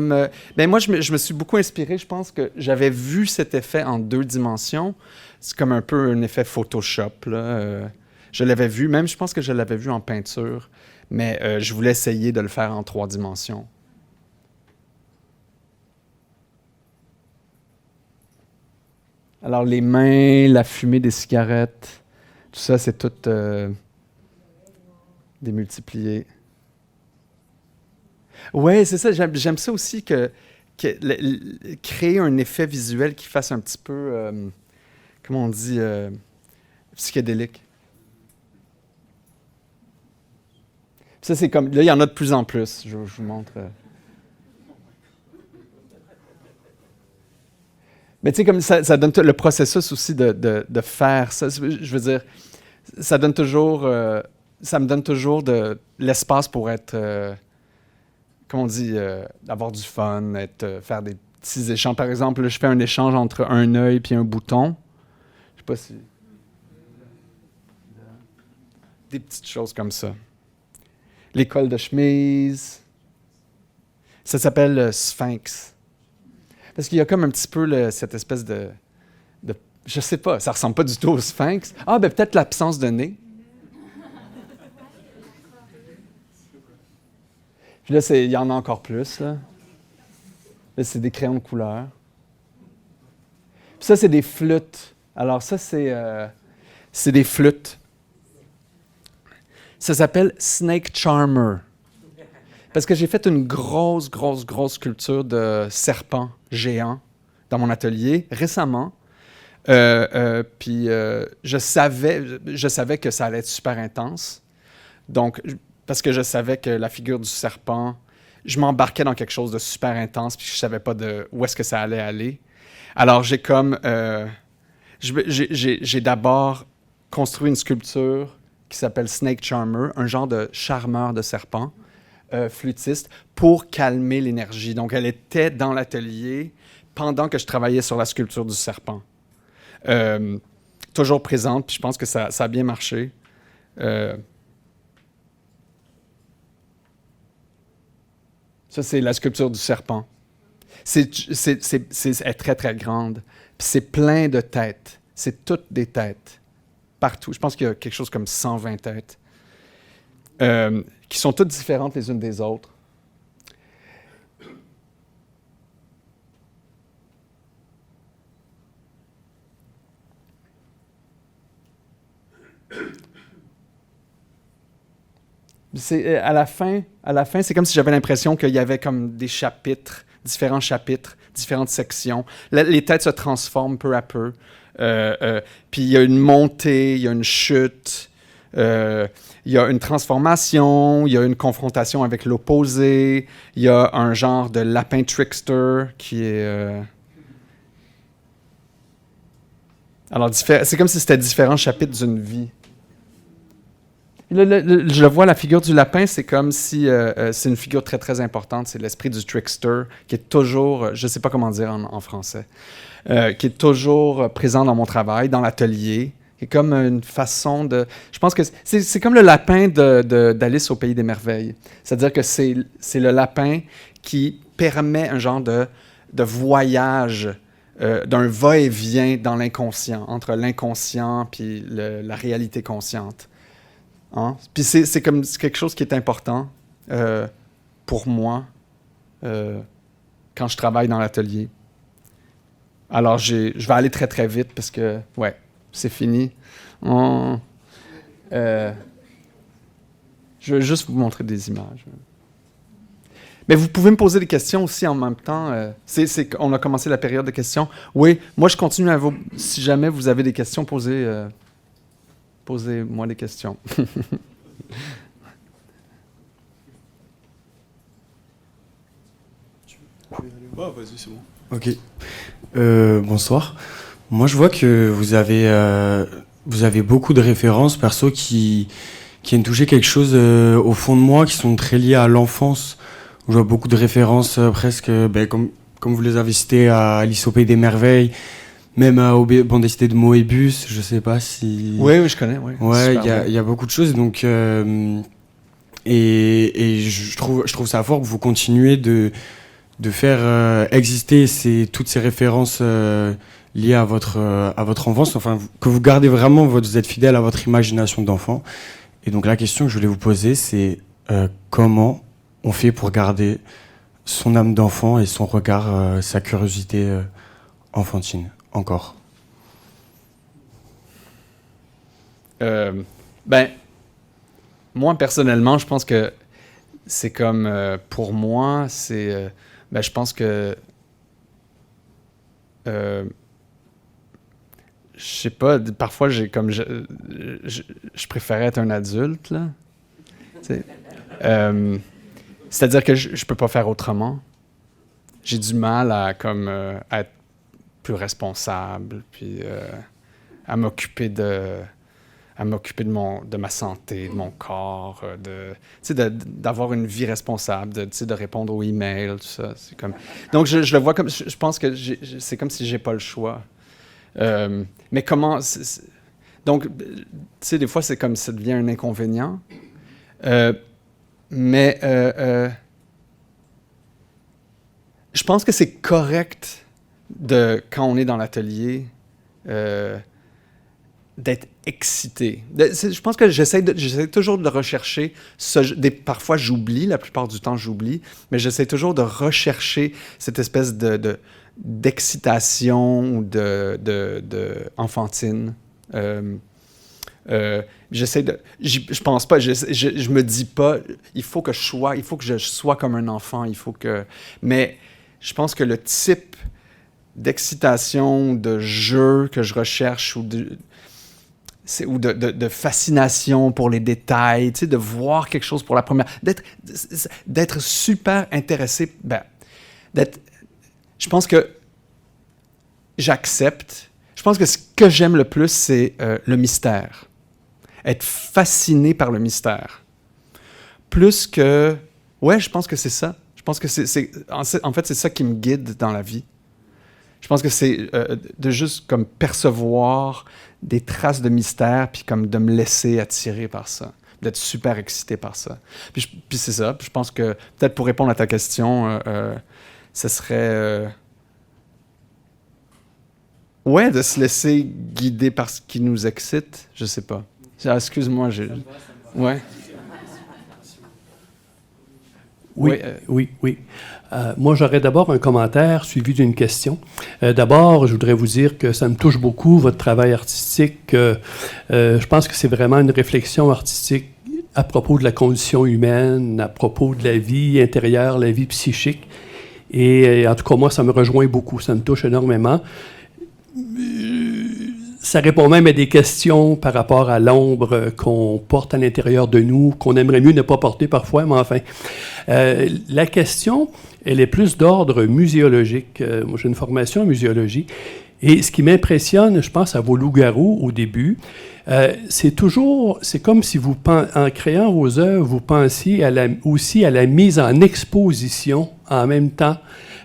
Ben moi, je me suis beaucoup inspiré. Je pense que j'avais vu cet effet en 2 dimensions. C'est comme un peu un effet Photoshop, là. Je l'avais vu, même je pense que je l'avais vu en peinture, mais je voulais essayer de le faire en 3 dimensions. Alors, les mains, la fumée des cigarettes, tout ça, c'est tout démultiplié. Oui, c'est ça. J'aime ça aussi créer un effet visuel qui fasse un petit peu, comment on dit, psychédélique. Ça, c'est comme. Là, il y en a de plus en plus. Je vous montre. Mais tu sais, comme ça donne le processus aussi de faire ça. Je veux dire, ça donne toujours. Ça me donne toujours de l'espace pour être. Comment on dit, avoir du fun, faire des petits échanges. Par exemple, là, je fais un échange entre un œil et un bouton. Je sais pas si... Des petites choses comme ça. Les cols de chemise. Ça s'appelle Sphinx. Parce qu'il y a comme un petit peu cette espèce de... Je sais pas, ça ressemble pas du tout au Sphinx. Ah, ben peut-être l'absence de nez. Puis là, il y en a encore plus, là. Là, c'est des crayons de couleur. Puis ça, c'est des flûtes. Alors ça, c'est des flûtes. Ça s'appelle Snake Charmer. Parce que j'ai fait une grosse sculpture de serpent géant dans mon atelier récemment. Puis je savais que ça allait être super intense. Donc, parce que je savais que la figure du serpent, je m'embarquais dans quelque chose de super intense, puis je ne savais pas où est-ce que ça allait aller. Alors, j'ai d'abord construit une sculpture qui s'appelle Snake Charmer, un genre de charmeur de serpent, flûtiste, pour calmer l'énergie. Donc, elle était dans l'atelier pendant que je travaillais sur la sculpture du serpent. Toujours présente, puis je pense que ça a bien marché. Ça, c'est la sculpture du serpent. Elle est très, très grande. Puis c'est plein de têtes. C'est toutes des têtes. Partout. Je pense qu'il y a quelque chose comme 120 têtes. Qui sont toutes différentes les unes des autres. À la fin, c'est comme si j'avais l'impression qu'il y avait comme des chapitres, différentes sections. Les têtes se transforment peu à peu. Puis il y a une montée, il y a une chute, il y a une transformation, il y a une confrontation avec l'opposé, il y a un genre de lapin trickster qui est... Alors, c'est comme si c'était différents chapitres d'une vie. Je vois, la figure du lapin, c'est comme si c'est une figure très, très importante. C'est l'esprit du trickster qui est toujours, je ne sais pas comment dire en français, qui est toujours présent dans mon travail, dans l'atelier, qui est comme une façon de... Je pense que c'est comme le lapin d'Alice au Pays des Merveilles. C'est-à-dire que c'est le lapin qui permet un genre de voyage, d'un va-et-vient dans l'inconscient, entre l'inconscient puis la réalité consciente. Hein? Puis c'est quelque chose qui est important pour moi quand je travaille dans l'atelier. Alors, je vais aller très, très vite parce que, ouais, c'est fini. Je vais juste vous montrer des images. Mais vous pouvez me poser des questions aussi en même temps. On a commencé la période de questions. Oui, moi, je continue à vous... Si jamais vous avez des questions, posez-moi des questions. Vas-y, c'est bon. Ok. Bonsoir. Moi, je vois que vous avez beaucoup de références perso qui viennent toucher quelque chose au fond de moi, qui sont très liées à l'enfance. Je vois beaucoup de références presque, comme vous les avez citées, à Alice au Pays des Merveilles, même bande dessinée de Moebius, je sais pas si... Oui, je connais, oui. Ouais, Super il y a beaucoup de choses, donc... et je trouve ça fort que vous continuez de faire exister toutes ces références liées à votre enfance, enfin, que vous gardez vraiment, vous êtes fidèle à votre imagination d'enfant. Et donc la question que je voulais vous poser, c'est comment on fait pour garder son âme d'enfant et son regard, sa curiosité enfantine, encore? Ben, moi, personnellement, je pense que c'est comme, pour moi, ben, je pense que, je sais pas, parfois, je préférais être un adulte, là. Tu sais. C'est-à-dire que je peux pas faire autrement. J'ai du mal à être plus responsable, puis à m'occuper de ma santé, de mon corps, d'avoir une vie responsable, de répondre aux emails, tout ça. C'est comme... Donc, je le vois comme... Je pense que c'est comme si j'ai pas le choix. Mais comment... Donc, tu sais, des fois, c'est comme ça devient un inconvénient. Mais je pense que c'est correct quand on est dans l'atelier, d'être excité. Je pense que j'essaie toujours de rechercher, parfois j'oublie, la plupart du temps j'oublie, mais j'essaie toujours de rechercher cette espèce d'excitation ou de enfantine. Je pense pas, je me dis pas, il faut que je sois comme un enfant, mais je pense que le type d'excitation, de jeu que je recherche ou de fascination pour les détails, tu sais, de voir quelque chose pour la première, d'être super intéressé, je pense que j'accepte. Je pense que ce que j'aime le plus, c'est le mystère. Être fasciné par le mystère. Plus que... Ouais, je pense que c'est ça. Je pense que en fait, c'est ça qui me guide dans la vie. Je pense que c'est de juste comme percevoir des traces de mystère, puis comme de me laisser attirer par ça, d'être super excité par ça. Puis c'est ça. Puis je pense que, peut-être pour répondre à ta question, ce serait... ouais, de se laisser guider par ce qui nous excite, je sais pas. Excuse-moi, ouais. Oui. Moi, j'aurais d'abord un commentaire suivi d'une question. D'abord, je voudrais vous dire que ça me touche beaucoup, votre travail artistique. Je pense que c'est vraiment une réflexion artistique à propos de la condition humaine, à propos de la vie intérieure, la vie psychique. Et en tout cas, moi, ça me rejoint beaucoup, ça me touche énormément. Ça répond même à des questions par rapport à l'ombre qu'on porte à l'intérieur de nous, qu'on aimerait mieux ne pas porter parfois, mais enfin. La question, elle est plus d'ordre muséologique. Moi, j'ai une formation en muséologie. Et ce qui m'impressionne, je pense à vos loups-garous au début, c'est comme si en créant vos œuvres, vous pensiez aussi à la mise en exposition en même temps.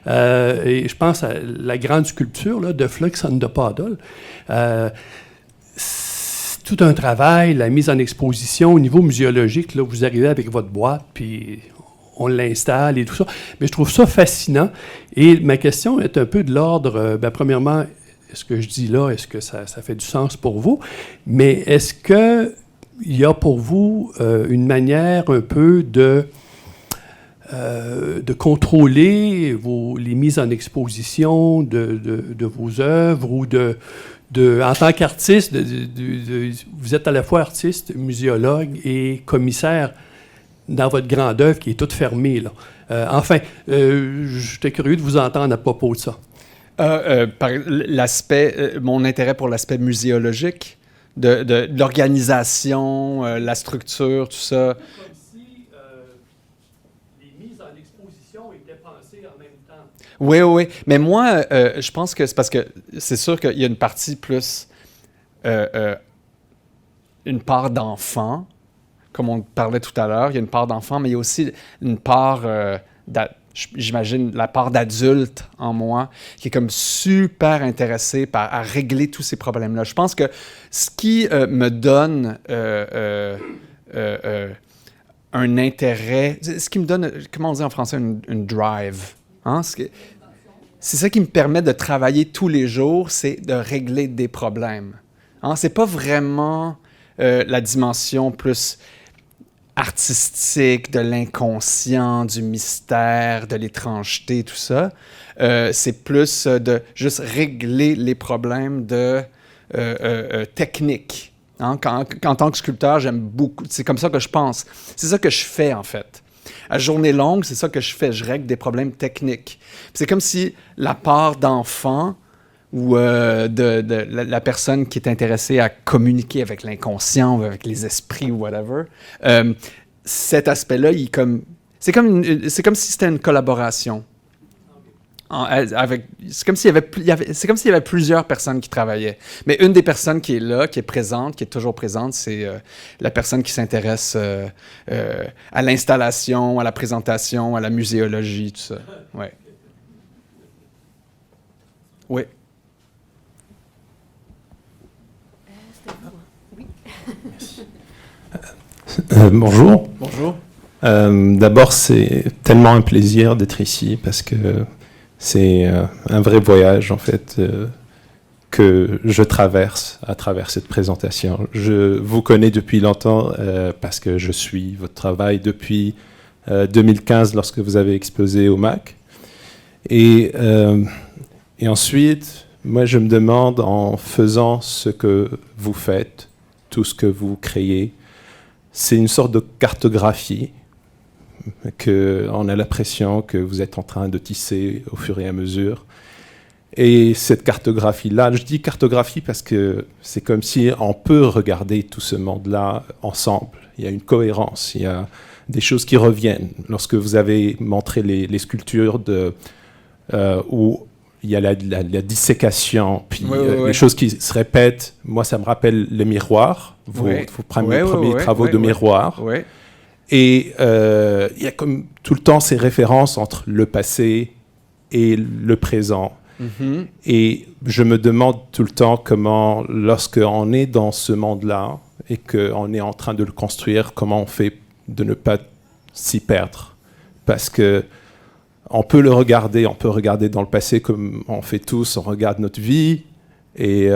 Et je pense à la grande sculpture là, de Flux on the Paddle. C'est tout un travail, la mise en exposition au niveau muséologique. Là, vous arrivez avec votre boîte, puis on l'installe et tout ça. Mais je trouve ça fascinant. Et ma question est un peu de l'ordre, premièrement, est-ce que je dis là, est-ce que ça fait du sens pour vous? Mais est-ce qu'il y a pour vous une manière un peu de contrôler les mises en exposition de vos œuvres ou en tant qu'artiste, vous êtes à la fois artiste, muséologue et commissaire dans votre grande œuvre qui est toute fermée, là. J'étais curieux de vous entendre à propos de ça. Mon intérêt pour l'aspect muséologique, de l'organisation, la structure, tout ça. Comme si les mises en exposition étaient pensées en même temps. Oui. Mais moi, je pense que c'est parce que c'est sûr qu'il y a une partie plus... une part d'enfant, comme on parlait tout à l'heure. Il y a une part d'enfant, mais il y a aussi une part... je j'imagine, la part d'adulte en moi qui est comme super intéressée à régler tous ces problèmes-là. Je pense que ce qui me donne un intérêt, ce qui me donne, comment on dit en français, une drive, hein? C'est ça qui me permet de travailler tous les jours, c'est de régler des problèmes. Hein? C'est pas vraiment la dimension plus artistique, de l'inconscient, du mystère, de l'étrangeté, tout ça. C'est plus de juste régler les problèmes de technique. Hein? En tant que sculpteur, j'aime beaucoup. C'est comme ça que je pense. C'est ça que je fais, en fait. À journée longue, c'est ça que je fais. Je règle des problèmes techniques. C'est comme si la part d'enfant ou la personne qui est intéressée à communiquer avec l'inconscient ou avec les esprits ou whatever, cet aspect-là, c'est comme si c'était une collaboration. C'est comme s'il y avait plusieurs personnes qui travaillaient. Mais une des personnes qui est là, qui est présente, qui est toujours présente, c'est la personne qui s'intéresse à l'installation, à la présentation, à la muséologie, tout ça. Ouais. Oui. Bonjour. Bonjour. D'abord, c'est tellement un plaisir d'être ici parce que c'est un vrai voyage, en fait, que je traverse à travers cette présentation. Je vous connais depuis longtemps parce que je suis votre travail depuis 2015 lorsque vous avez exposé au MAC. Et ensuite, moi, je me demande, en faisant ce que vous faites, tout ce que vous créez, c'est une sorte de cartographie qu'on a l'impression que vous êtes en train de tisser au fur et à mesure. Et cette cartographie-là, je dis cartographie parce que c'est comme si on peut regarder tout ce monde-là ensemble. Il y a une cohérence, il y a des choses qui reviennent. Lorsque vous avez montré les sculptures où il y a la dissécation, puis les choses qui se répètent, moi ça me rappelle le miroir, vos premiers travaux de miroir. Ouais. Et il y a comme tout le temps ces références entre le passé et le présent. Mm-hmm. Et je me demande tout le temps comment, lorsqu'on est dans ce monde-là et qu'on est en train de le construire, comment on fait de ne pas s'y perdre. Parce que on peut regarder dans le passé comme on fait tous, on regarde notre vie et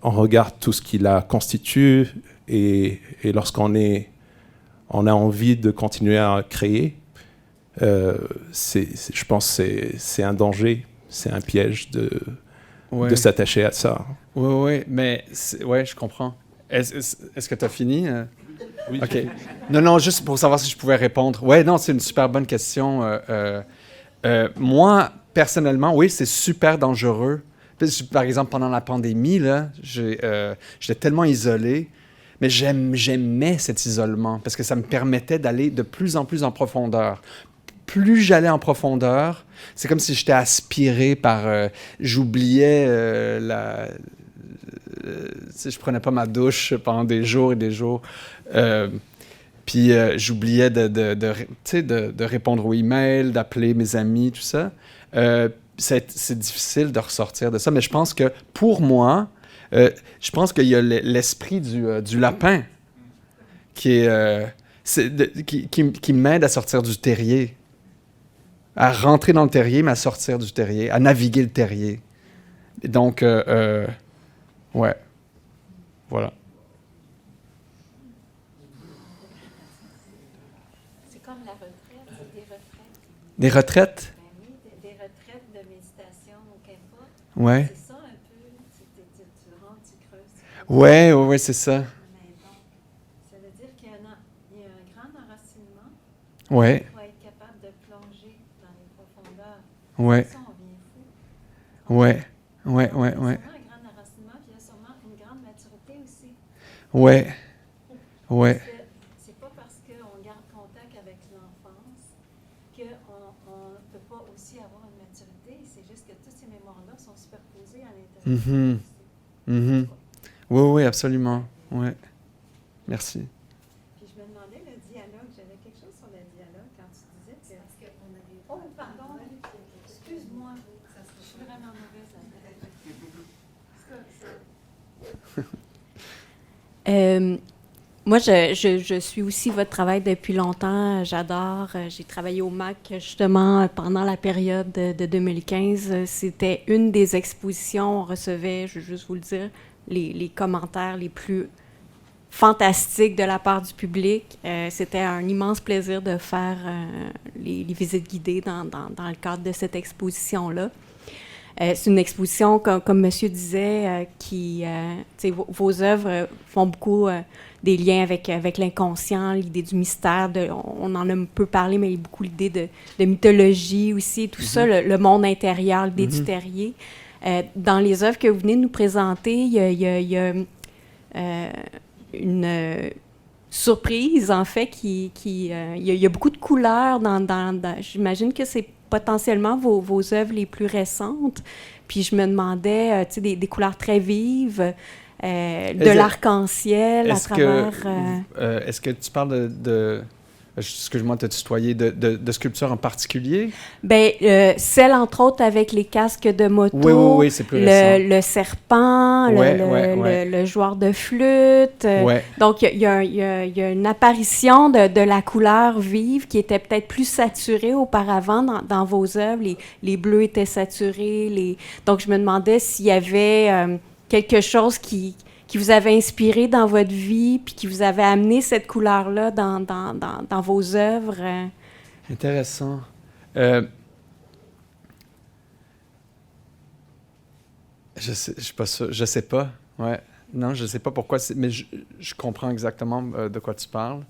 on regarde tout ce qui la constitue. Et lorsqu'on on a envie de continuer à créer, je pense que c'est un danger, c'est un piège de s'attacher à ça. Oui, mais je comprends. Est-ce que tu as fini? Oui. OK. Non, juste pour savoir si je pouvais répondre. Oui, non, c'est une super bonne question. Moi, personnellement, oui, c'est super dangereux. Par exemple, pendant la pandémie, là, j'étais tellement isolé, mais j'aimais cet isolement parce que ça me permettait d'aller de plus en plus en profondeur. Plus j'allais en profondeur, c'est comme si j'étais aspiré par... j'oubliais je prenais pas ma douche pendant des jours et des jours. Puis j'oubliais de répondre aux emails, d'appeler mes amis, tout ça. C'est difficile de ressortir de ça, mais je pense que pour moi, je pense qu'il y a l'esprit du lapin qui m'aide à sortir du terrier, à rentrer dans le terrier, mais à sortir du terrier, à naviguer le terrier. Et donc, ouais, voilà. C'est comme la retraite, c'est des retraites. Des retraites? Ben oui, des retraites de méditation ou qu'importe. Ouais. C'est ça un peu, tu rentres, tu creuses. Ouais, c'est ça. Mais bon, ça veut dire qu'il y a un grand enracinement. Ouais, Il faut être capable de plonger dans les profondeurs. ouais, Ça, on vient fou. ouais. Il y a sûrement un grand enracinement, puis il y a sûrement une grande maturité aussi. Ouais. Parce que c'est pas parce qu'on garde contact avec l'enfance qu'on ne peut pas aussi avoir une maturité. C'est juste que toutes ces mémoires-là sont superposées à l'intérieur. Oui, absolument. Ouais. Merci. Puis je me demandais le dialogue. J'avais quelque chose sur le dialogue quand tu disais que... Oh, pardon. Moi, je suis aussi votre travail depuis longtemps. J'adore. J'ai travaillé au MAC, justement, pendant la période de 2015. C'était une des expositions. On recevait, je veux juste vous le dire, les commentaires les plus fantastiques de la part du public. C'était un immense plaisir de faire les visites guidées dans le cadre de cette exposition-là. C'est une exposition, comme monsieur disait, qui, vos œuvres font beaucoup des liens avec l'inconscient, l'idée du mystère. On en a un peu parlé, mais il y a beaucoup l'idée de mythologie aussi, tout ça, le monde intérieur, l'idée du terrier. Dans les œuvres que vous venez de nous présenter, il y a une surprise, en fait, il y a beaucoup de couleurs j'imagine que c'est potentiellement vos œuvres les plus récentes. Puis je me demandais, des couleurs très vives, de l'arc-en-ciel à travers... Est-ce que tu parles excuse-moi de te tutoyer, de sculptures en particulier? Bien, celle, entre autres, avec les casques de moto, oui, c'est plus récent. Le serpent, le joueur de flûte. Donc, il y a une apparition de la couleur vive qui était peut-être plus saturée auparavant dans vos œuvres. Les bleus étaient saturés. Donc, je me demandais s'il y avait quelque chose qui vous avait inspiré dans votre vie, puis qui vous avait amené cette couleur-là dans vos œuvres? Intéressant. Je suis pas sûr. Je sais pas. Ouais. Non, je sais pas pourquoi. Mais je comprends exactement de quoi tu parles.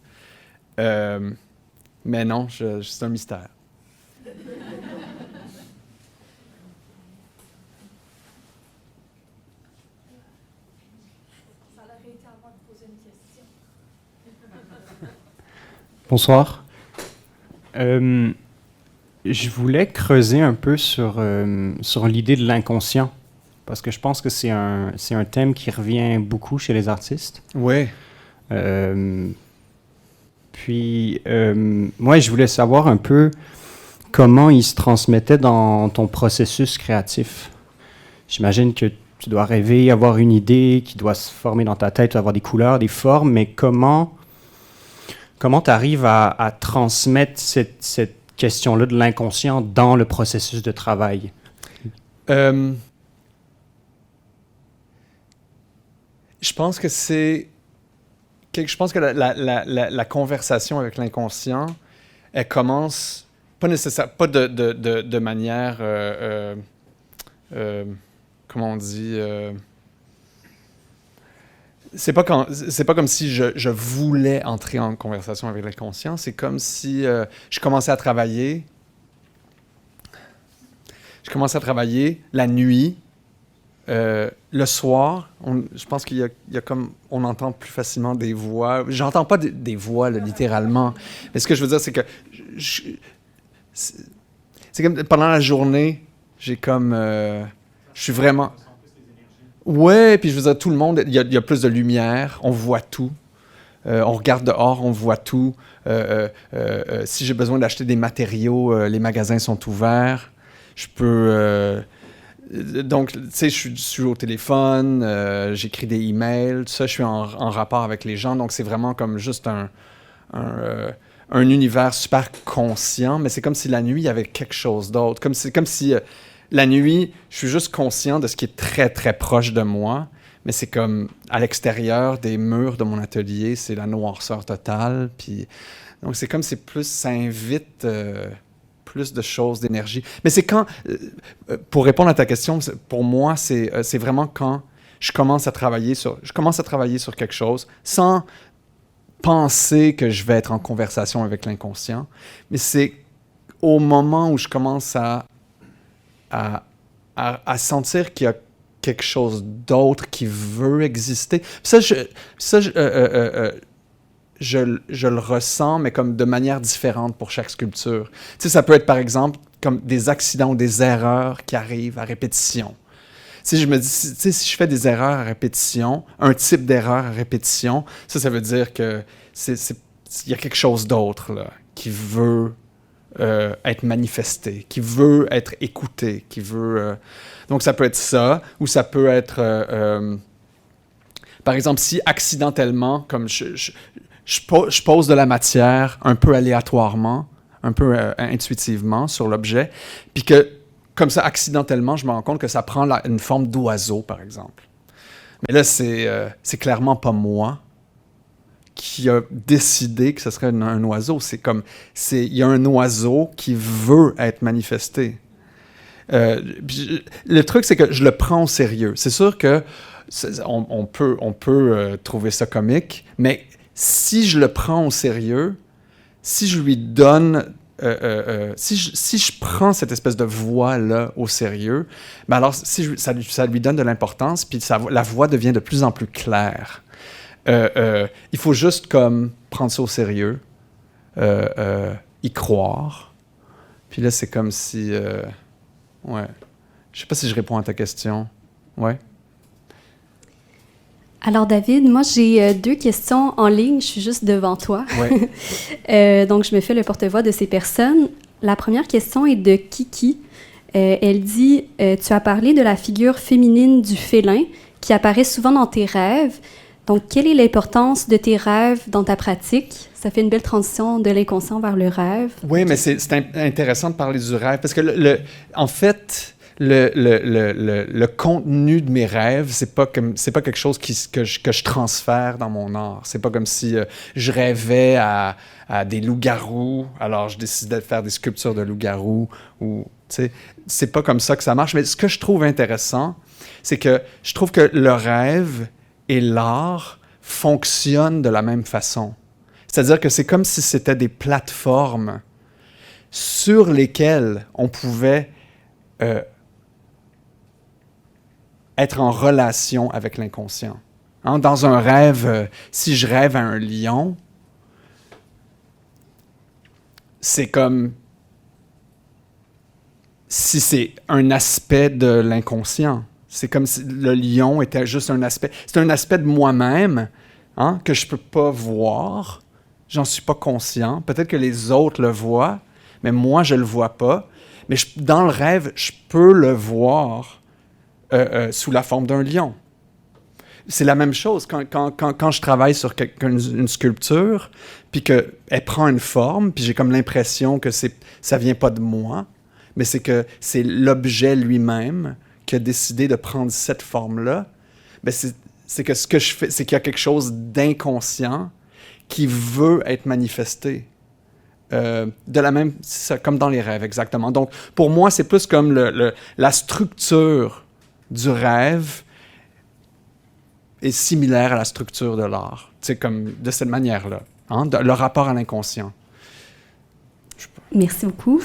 Mais non, c'est un mystère. Bonsoir. Je voulais creuser un peu sur l'idée de l'inconscient, parce que je pense que c'est un thème qui revient beaucoup chez les artistes. Oui. Puis, moi, je voulais savoir un peu comment il se transmettait dans ton processus créatif. J'imagine que tu dois rêver, avoir une idée qui doit se former dans ta tête, avoir des couleurs, des formes, mais comment tu arrives à transmettre cette question-là de l'inconscient dans le processus de travail? Je pense que la conversation avec l'inconscient, elle commence pas de manière, comment on dit, c'est pas comme si je voulais entrer en conversation avec l'inconscient, c'est comme si je commençais à travailler. Je commençais à travailler la nuit. Le soir, je pense qu'il y a comme... On entend plus facilement des voix. J'entends pas des voix, là, littéralement. Mais ce que je veux dire, c'est que... c'est comme pendant la journée, j'ai comme... je suis vraiment... Ouais, puis je veux dire, tout le monde... Il y a plus de lumière, on voit tout. On regarde dehors, on voit tout. Si j'ai besoin d'acheter des matériaux, les magasins sont ouverts. Je peux... donc, tu sais, je suis au téléphone, j'écris des emails, tout ça, je suis en rapport avec les gens. Donc, c'est vraiment comme juste un univers super conscient, mais c'est comme si la nuit, il y avait quelque chose d'autre. C'est comme si la nuit, je suis juste conscient de ce qui est très, très proche de moi, mais c'est comme à l'extérieur des murs de mon atelier, c'est la noirceur totale. Puis, donc, c'est comme si ça invite... plus de choses, d'énergie. Mais c'est quand, pour répondre à ta question, pour moi, c'est vraiment quand je commence à travailler sur quelque chose sans penser que je vais être en conversation avec l'inconscient, mais c'est au moment où je commence à sentir qu'il y a quelque chose d'autre qui veut exister. Je le ressens, mais comme de manière différente pour chaque sculpture. Tu sais, ça peut être, par exemple, comme des accidents ou des erreurs qui arrivent à répétition. Tu sais, je me dis, si je fais des erreurs à répétition, un type d'erreur à répétition, ça veut dire que il y a quelque chose d'autre là, qui veut être manifesté, qui veut être écouté, qui veut... Donc, ça peut être ça, ou ça peut être... Par exemple, si accidentellement, comme je pose de la matière un peu aléatoirement, un peu intuitivement sur l'objet, puis que, comme ça, accidentellement, je me rends compte que ça prend une forme d'oiseau, par exemple. Mais là, c'est clairement pas moi qui a décidé que ce serait un oiseau. Il y a un oiseau qui veut être manifesté. Le truc, c'est que je le prends au sérieux. C'est sûr que on peut trouver ça comique, mais si je le prends au sérieux, si je lui donne, si je prends cette espèce de voix-là au sérieux, ben alors ça lui donne de l'importance, puis la voix devient de plus en plus claire. Il faut juste comme prendre ça au sérieux, y croire. Puis là, c'est comme si... ouais. Je sais pas si je réponds à ta question. Ouais. Alors, David, moi, j'ai 2 questions en ligne. Je suis juste devant toi. Ouais. Donc, je me fais le porte-voix de ces personnes. La première question est de Kiki. Elle dit tu as parlé de la figure féminine du félin qui apparaît souvent dans tes rêves. Donc, quelle est l'importance de tes rêves dans ta pratique? Ça fait une belle transition de l'inconscient vers le rêve. Oui, mais c'est intéressant de parler du rêve parce que, en fait, le contenu de mes rêves, c'est pas quelque chose que je transfère dans mon art. C'est pas comme si je rêvais à des loups-garous, alors je décidais de faire des sculptures de loups-garous. C'est pas comme ça que ça marche. Mais ce que je trouve intéressant, c'est que je trouve que le rêve et l'art fonctionnent de la même façon. C'est-à-dire que c'est comme si c'était des plateformes sur lesquelles on pouvait être en relation avec l'inconscient. Hein, dans un rêve, si je rêve à un lion, c'est comme si c'est un aspect de l'inconscient. C'est comme si le lion était juste un aspect. C'est un aspect de moi-même, hein, que je ne peux pas voir. J'en suis pas conscient. Peut-être que les autres le voient, mais moi, je ne le vois pas. Mais dans le rêve, je peux le voir sous la forme d'un lion. C'est la même chose quand je travaille sur une sculpture, puis qu'elle prend une forme, puis j'ai comme l'impression que ça ne vient pas de moi, mais c'est que c'est l'objet lui-même qui a décidé de prendre cette forme-là. Ben c'est que ce que je fais, c'est qu'il y a quelque chose d'inconscient qui veut être manifesté. De la même, ça, comme dans les rêves, exactement. Donc, pour moi, c'est plus comme la structure du rêve est similaire à la structure de l'art. C'est comme de cette manière-là, hein, le rapport à l'inconscient. Merci beaucoup.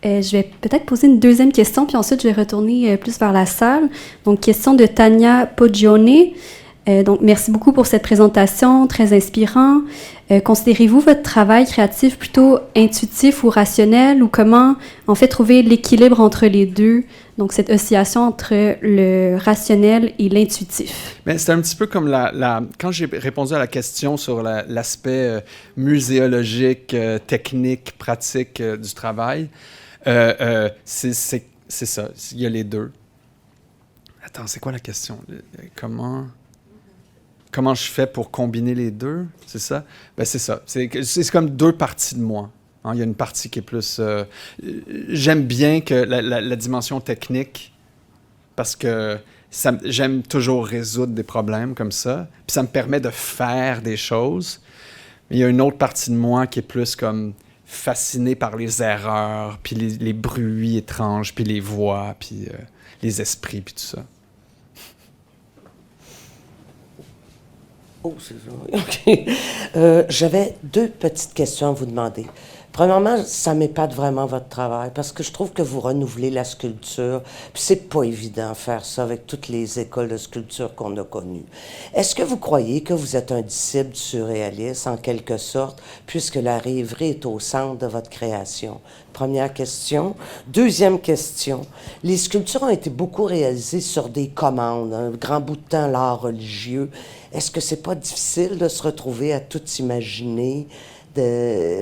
Je vais peut-être poser une deuxième question, puis ensuite je vais retourner plus vers la salle. Donc, question de Tania Poggione. Donc, merci beaucoup pour cette présentation, très inspirant. Considérez-vous votre travail créatif plutôt intuitif ou rationnel, ou comment, en fait, trouver l'équilibre entre les deux, donc cette oscillation entre le rationnel et l'intuitif? Mais c'est un petit peu comme quand j'ai répondu à la question sur l'aspect muséologique, technique, pratique du travail, c'est ça, il y a les deux. Attends, c'est quoi la question? Comment je fais pour combiner les deux? C'est ça? Ben c'est ça. C'est comme deux parties de moi. Hein? Il y a une partie qui est plus... j'aime bien que la dimension technique, parce que j'aime toujours résoudre des problèmes comme ça. Puis ça me permet de faire des choses. Mais il y a une autre partie de moi qui est plus comme fascinée par les erreurs, puis les bruits étranges, puis les voix, puis les esprits, puis tout ça. Oh, c'est ça. OK. J'avais 2 petites questions à vous demander. Premièrement, ça m'épate vraiment votre travail parce que je trouve que vous renouvelez la sculpture. Puis c'est pas évident de faire ça avec toutes les écoles de sculpture qu'on a connues. Est-ce que vous croyez que vous êtes un disciple du surréalisme en quelque sorte, puisque la rêverie est au centre de votre création? Première question. Deuxième question. Les sculptures ont été beaucoup réalisées sur des commandes, un grand bout de temps, l'art religieux. Est-ce que c'est pas difficile de se retrouver à tout imaginer?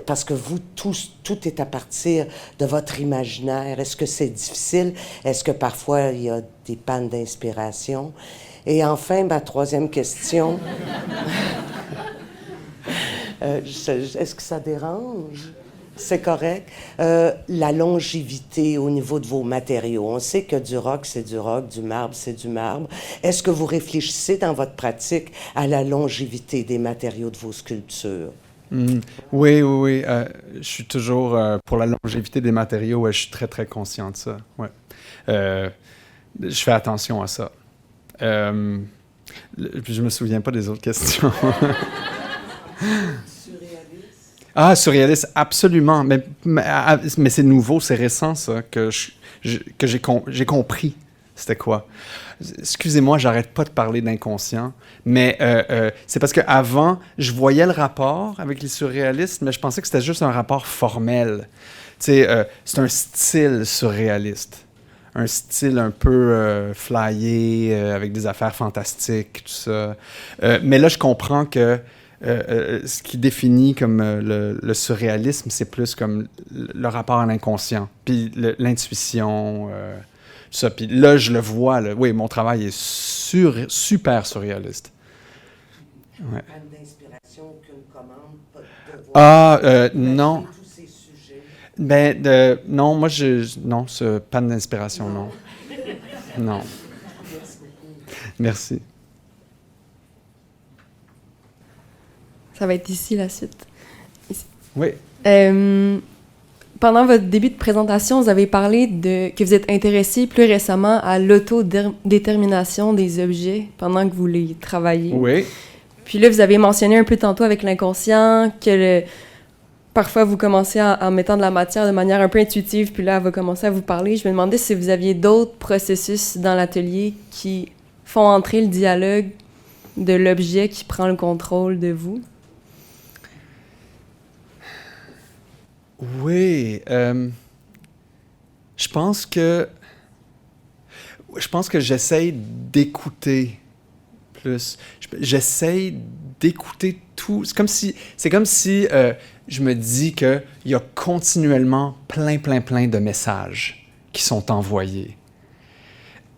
Parce que vous, tout est à partir de votre imaginaire. Est-ce que c'est difficile? Est-ce que parfois il y a des pannes d'inspiration? Et enfin, ma troisième question. Est-ce que ça dérange? C'est correct. La longévité au niveau de vos matériaux. On sait que du roc, c'est du roc, du marbre, c'est du marbre. Est-ce que vous réfléchissez dans votre pratique à la longévité des matériaux de vos sculptures? Oui, oui, oui. Je suis toujours pour la longévité des matériaux. Ouais, je suis très, très conscient de ça. Ouais. Je fais attention à ça. Puis je me souviens pas des autres questions. Ah, surréaliste, absolument. Mais c'est nouveau, c'est récent, ça, que j'ai compris c'était quoi. Excusez-moi, j'arrête pas de parler d'inconscient, mais c'est parce qu'avant, je voyais le rapport avec les surréalistes, mais je pensais que c'était juste un rapport formel. Tu sais, c'est un style surréaliste. Un style un peu flyé, avec des affaires fantastiques, tout ça. Mais là, je comprends que ce qui définit comme le surréalisme, c'est plus comme le rapport à l'inconscient, puis l'intuition, tout ça. Puis là, je le vois, là. Oui, mon travail est super surréaliste. Ouais. Pas d'inspiration, aucune commande, pas de devoir. Non. Tous ces sujets. Ben, non, moi, non, c'est pas d'inspiration, non. Non. Merci beaucoup. Merci. Ça va être ici, la suite. Ici. Oui. Pendant votre début de présentation, vous avez parlé que vous êtes intéressé plus récemment à l'autodétermination des objets pendant que vous les travaillez. Oui. Puis là, vous avez mentionné un peu tantôt avec l'inconscient que parfois vous commencez en mettant de la matière de manière un peu intuitive, puis là, elle va commencer à vous parler. Je me demandais si vous aviez d'autres processus dans l'atelier qui font entrer le dialogue de l'objet qui prend le contrôle de vous. Oui, je pense que j'essaye d'écouter plus. J'essaye d'écouter tout. C'est comme si je me dis qu'il y a continuellement plein de messages qui sont envoyés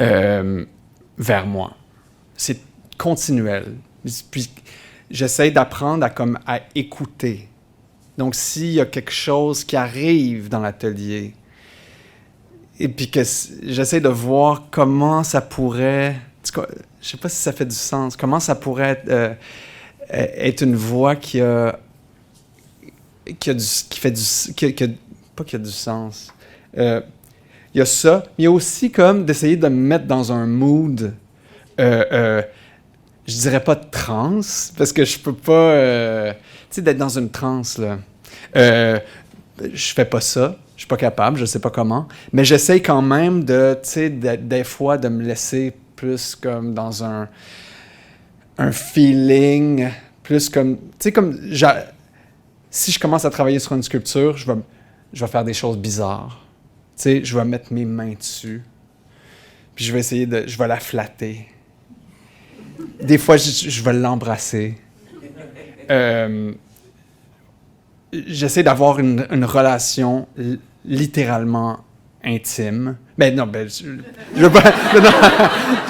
vers moi. C'est continuel. Puis j'essaye d'apprendre à écouter. Donc, s'il y a quelque chose qui arrive dans l'atelier, et puis que j'essaie de voir comment ça pourrait... Je ne sais pas si ça fait du sens. Comment ça pourrait être une voix qui a du sens. Il y a ça, mais il y a aussi comme d'essayer de me mettre dans un mood... je dirais pas de transe, parce que je peux pas... tu sais, d'être dans une transe, là. Je fais pas ça. Je suis pas capable, je sais pas comment. Mais j'essaye quand même tu sais, des fois, de me laisser plus comme dans un feeling, plus comme... Tu sais, comme... si je commence à travailler sur une sculpture, je vais faire des choses bizarres. Tu sais, je vais mettre mes mains dessus. Puis je vais essayer je vais la flatter. Des fois, je vais l'embrasser. J'essaie d'avoir une relation littéralement intime. Ben non, je veux pas... non,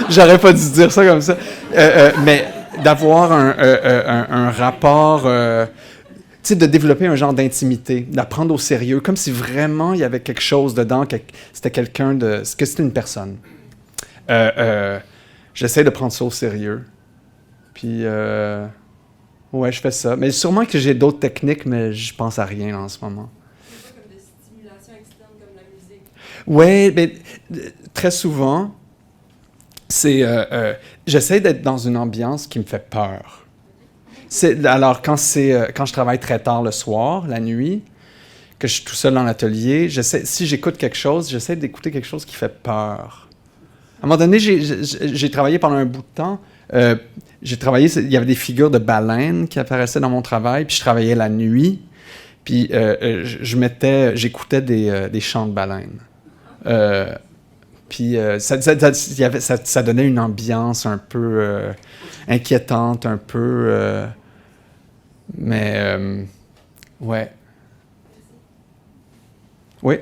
j'aurais pas dû dire ça comme ça. Mais d'avoir un rapport... tu sais, de développer un genre d'intimité, d'apprendre au sérieux, comme si vraiment il y avait quelque chose dedans, que c'était quelqu'un que c'était une personne. J'essaie de prendre ça au sérieux. Puis, ouais, je fais ça. Mais sûrement que j'ai d'autres techniques, mais je pense à rien en ce moment. Comme de stimulation externe, comme la musique. Ouais, mais très souvent, j'essaie d'être dans une ambiance qui me fait peur. Alors, quand je travaille très tard le soir, la nuit, que je suis tout seul dans l'atelier, si j'écoute quelque chose, j'essaie d'écouter quelque chose qui fait peur. À un moment donné, j'ai travaillé pendant un bout de temps. Il y avait des figures de baleines qui apparaissaient dans mon travail, puis je travaillais la nuit, puis j'écoutais des chants de baleines. Puis ça donnait une ambiance un peu inquiétante, un peu... mais, ouais. Oui?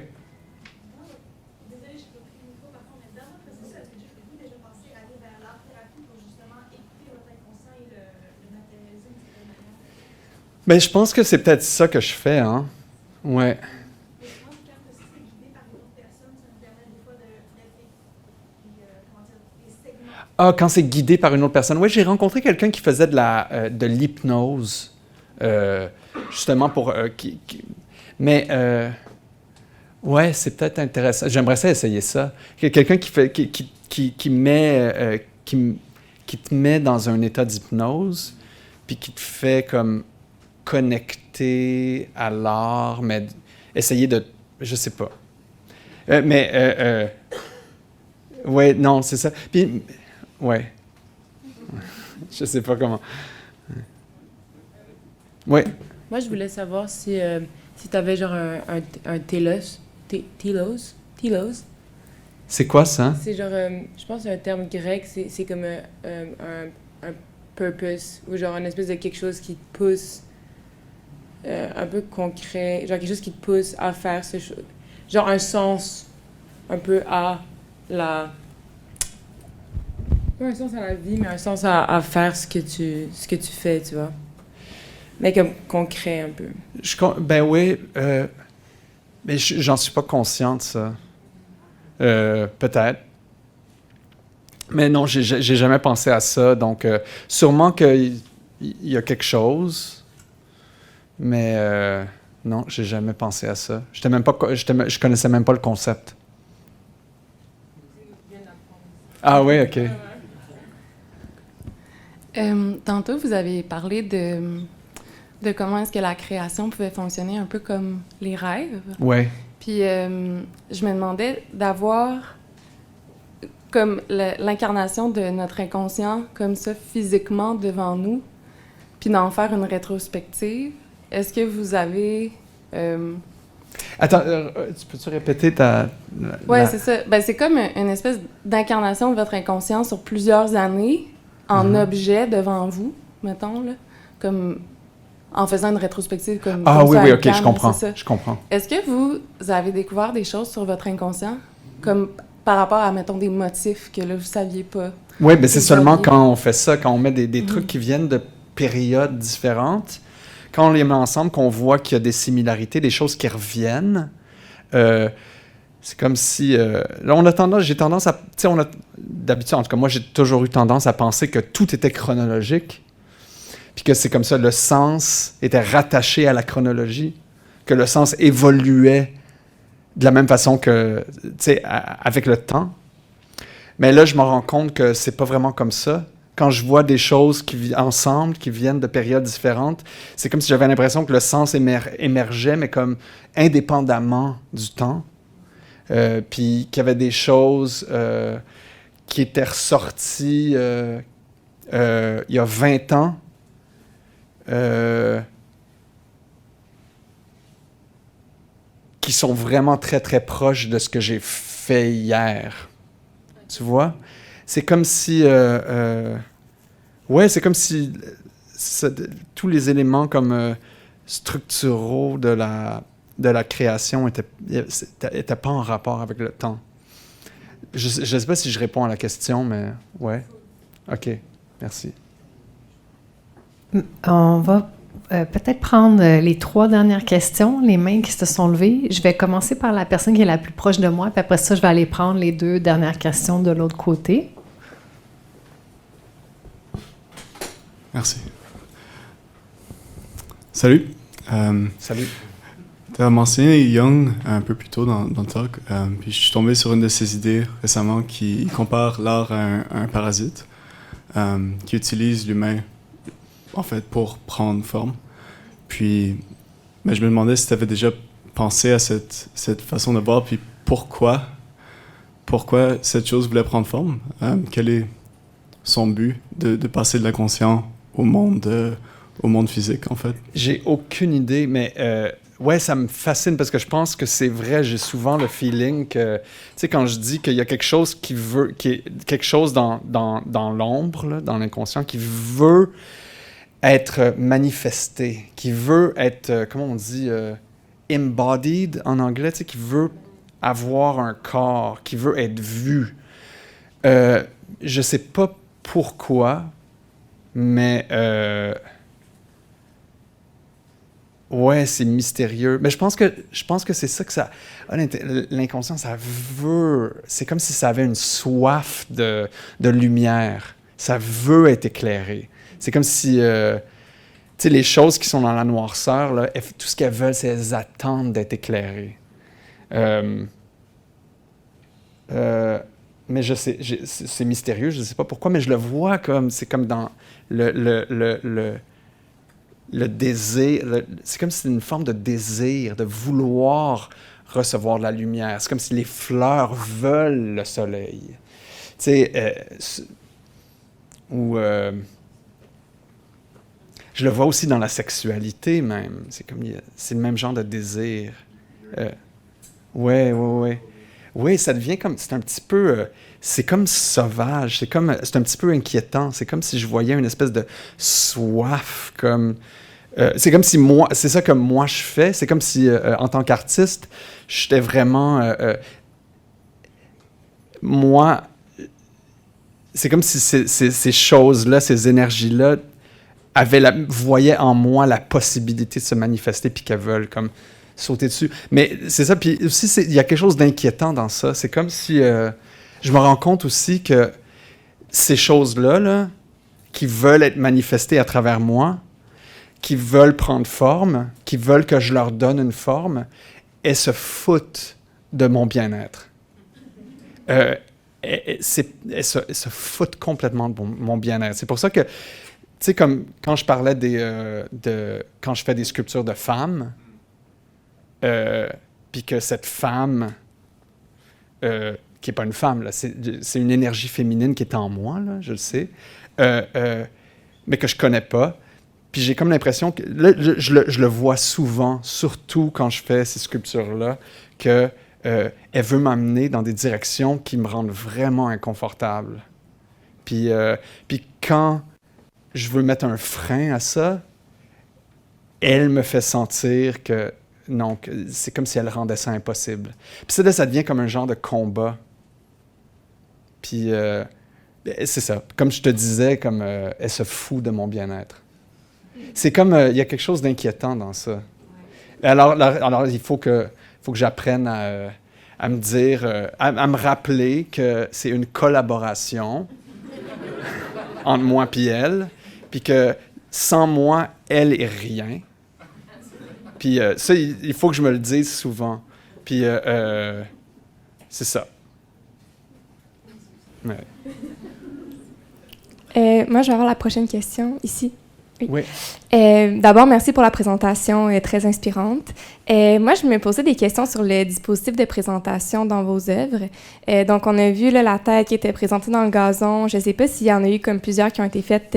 Désolée, je n'ai pas pris le micro, par contre, mais dans votre processus, est-ce que vous déjà pensé aller vers l'art-thérapie pour Ben, je pense que c'est peut-être ça que je fais, hein. Ouais. Ah, quand c'est guidé par une autre personne. Oui, j'ai rencontré quelqu'un qui faisait de l'hypnose, justement pour... Mais, ouais, c'est peut-être intéressant. J'aimerais ça essayer ça. Quelqu'un qui te met dans un état d'hypnose, puis qui te fait comme connecter à l'art, mais essayer de... Je sais pas. Ouais, non, c'est ça. Puis... Ouais. Je sais pas comment. Ouais. Moi, je voulais savoir si tu avais genre un télos. Télos? C'est quoi ça? C'est genre, je pense que c'est un terme grec, c'est comme un purpose, ou genre une espèce de quelque chose qui te pousse un peu concret, genre quelque chose qui te pousse à faire ce chose. Genre un sens un peu à la... Pas un sens à la vie, mais un sens à faire ce que tu fais, tu vois. Mais comme concret un peu. Ben oui, mais j'en suis pas conscient de ça. Peut-être. Mais non, j'ai jamais pensé à ça. Donc, sûrement qu'il y a quelque chose, mais non, j'ai jamais pensé à ça. Je connaissais même pas le concept. Ah oui, OK. Tantôt, vous avez parlé de comment est-ce que la création pouvait fonctionner un peu comme les rêves. Oui. Puis, je me demandais d'avoir comme l'incarnation de notre inconscient comme ça physiquement devant nous, puis d'en faire une rétrospective. Est-ce que vous avez... Attends, peux-tu répéter Oui, c'est ça. Ben, c'est comme une espèce d'incarnation de votre inconscient sur plusieurs années en objet devant vous, mettons, là, comme en faisant une rétrospective comme... Ah comme oui, ça, oui, à OK, Cannes, je comprends, c'est ça. je comprends. Est-ce que vous avez découvert des choses sur votre inconscient, comme par rapport à, mettons, des motifs que là, vous saviez pas? Oui, mais c'est seulement quand on fait ça, quand on met des trucs qui viennent de périodes différentes, quand on les met ensemble, qu'on voit qu'il y a des similarités, des choses qui reviennent. C'est comme si... là, j'ai tendance à... Tu sais, d'habitude, en tout cas, moi, j'ai toujours eu tendance à penser que tout était chronologique, puis que c'est comme ça, le sens était rattaché à la chronologie, que le sens évoluait de la même façon que, tu sais, avec le temps. Mais là, je me rends compte que c'est pas vraiment comme ça. Quand je vois des choses qui viennent de périodes différentes, c'est comme si j'avais l'impression que le sens émergeait, mais comme indépendamment du temps. Puis qu'il y avait des choses qui étaient ressorties il y a 20 ans, qui sont vraiment très, très proches de ce que j'ai fait hier. Tu vois? C'est comme si... c'est comme si tous les éléments comme structuraux de la création étaient pas en rapport avec le temps. Je sais pas si je réponds à la question, mais ouais. OK, merci. On va peut-être prendre les 3 dernières questions, les mains qui se sont levées. Je vais commencer par la personne qui est la plus proche de moi, puis après ça, je vais aller prendre les 2 dernières questions de l'autre côté. Merci. Salut. Salut. Tu as mentionné Jung un peu plus tôt dans le talk, puis je suis tombé sur une de ses idées récemment qui compare l'art à un parasite qui utilise l'humain en fait pour prendre forme. Puis je me demandais si tu avais déjà pensé à cette façon de voir, puis pourquoi cette chose voulait prendre forme. Quel est son but de passer de l'inconscient au monde physique, en fait? J'ai aucune idée, mais ouais, ça me fascine parce que je pense que c'est vrai. J'ai souvent le feeling que, tu sais, quand je dis qu'il y a quelque chose qui est quelque chose dans l'ombre, là, dans l'inconscient, qui veut être manifesté, qui veut être, comment on dit, embodied en anglais, tu sais, qui veut avoir un corps, qui veut être vu. Je sais pas pourquoi, mais Ouais, c'est mystérieux. Mais je pense que c'est ça que ça... L'inconscient, ça veut... C'est comme si ça avait une soif de lumière. Ça veut être éclairé. C'est comme si... tu sais, les choses qui sont dans la noirceur, là, tout ce qu'elles veulent, c'est qu'elles attendent d'être éclairées. Mais je sais, c'est mystérieux, je ne sais pas pourquoi, mais je le vois comme... C'est comme dans le désir, c'est comme si c'était une forme de désir, de vouloir recevoir de la lumière. C'est comme si les fleurs veulent le soleil. Tu sais, je le vois aussi dans la sexualité même. C'est comme, c'est le même genre de désir. Oui, ça devient comme, c'est un petit peu, c'est comme sauvage, c'est un petit peu inquiétant. C'est comme si je voyais une espèce de soif, comme... c'est comme si moi, c'est ça que moi je fais. C'est comme si, en tant qu'artiste, j'étais vraiment... moi, c'est comme si ces choses-là, ces énergies-là, voyaient en moi la possibilité de se manifester puis qu'elles veulent comme sauter dessus. Mais c'est ça, puis aussi, il y a quelque chose d'inquiétant dans ça. C'est comme si... je me rends compte aussi que ces choses-là, là, qui veulent être manifestées à travers moi, qui veulent prendre forme, qui veulent que je leur donne une forme, elles se foutent de mon bien-être. Elles se foutent complètement de mon bien-être. C'est pour ça que, tu sais, comme quand je parlais quand je fais des sculptures de femmes, puis que cette femme, qui n'est pas une femme, là, c'est une énergie féminine qui est en moi, là, je le sais, mais que je ne connais pas. Puis j'ai comme l'impression que, là, je le vois souvent, surtout quand je fais ces sculptures-là, qu'elle veut m'amener dans des directions qui me rendent vraiment inconfortable. Puis quand je veux mettre un frein à ça, elle me fait sentir que non, c'est comme si elle rendait ça impossible. Puis ça devient comme un genre de combat. Puis c'est ça. Comme je te disais, comme elle se fout de mon bien-être. C'est comme, il y a quelque chose d'inquiétant dans ça. Alors il faut que j'apprenne à me dire, à me rappeler que c'est une collaboration entre moi et elle, puis que sans moi, elle est rien. Puis ça, il faut que je me le dise souvent. Puis c'est ça. Ouais. Moi, je vais avoir la prochaine question ici. Oui. D'abord, merci pour la présentation très inspirante. Moi, je me posais des questions sur le dispositif de présentation dans vos œuvres. Donc, on a vu là, la tête qui était présentée dans le gazon. Je ne sais pas s'il y en a eu comme plusieurs qui ont été faites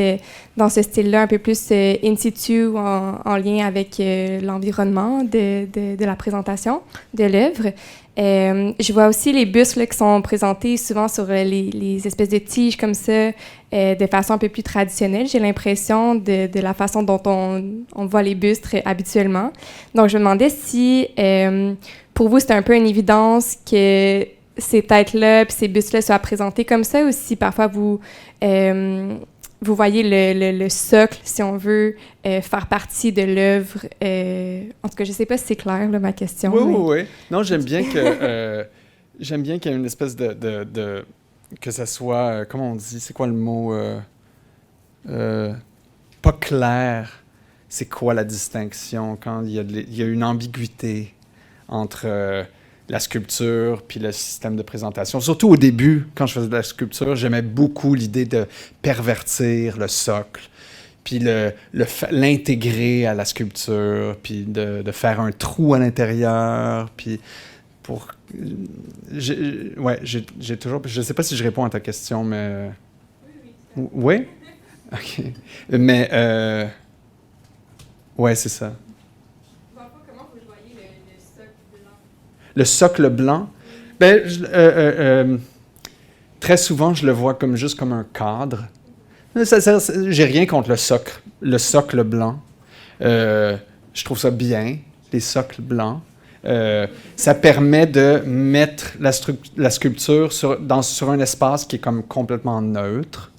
dans ce style-là, un peu plus in situ, en lien avec l'environnement de la présentation de l'œuvre. Je vois aussi les bustes là, qui sont présentés souvent sur les espèces de tiges comme ça, de façon un peu plus traditionnelle. J'ai l'impression de la façon dont on voit les bustes habituellement. Donc, je me demandais si, pour vous, c'était un peu une évidence que ces têtes-là puis ces bustes-là soient présentés comme ça, ou si parfois vous voyez le socle, si on veut, faire partie de l'œuvre. En tout cas, je ne sais pas si c'est clair, là, ma question. Oui. Non, j'aime bien qu'il y ait une espèce de que ça soit, comment on dit, c'est quoi le mot? Pas clair. C'est quoi la distinction quand il y a une ambiguïté entre la sculpture puis le système de présentation. Surtout au début, quand je faisais de la sculpture, j'aimais beaucoup l'idée de pervertir le socle, puis l'intégrer à la sculpture, puis de faire un trou à l'intérieur, puis pour... j'ai toujours... Je ne sais pas si je réponds à ta question, mais... Oui? OK. Mais... ouais, c'est ça. Comment vous voyez le socle blanc? Le socle blanc? Ben, très souvent, je le vois juste comme un cadre. J'ai rien contre le socle blanc. Je trouve ça bien, les socles blancs. Ça permet de mettre la sculpture sur un espace qui est comme complètement neutre.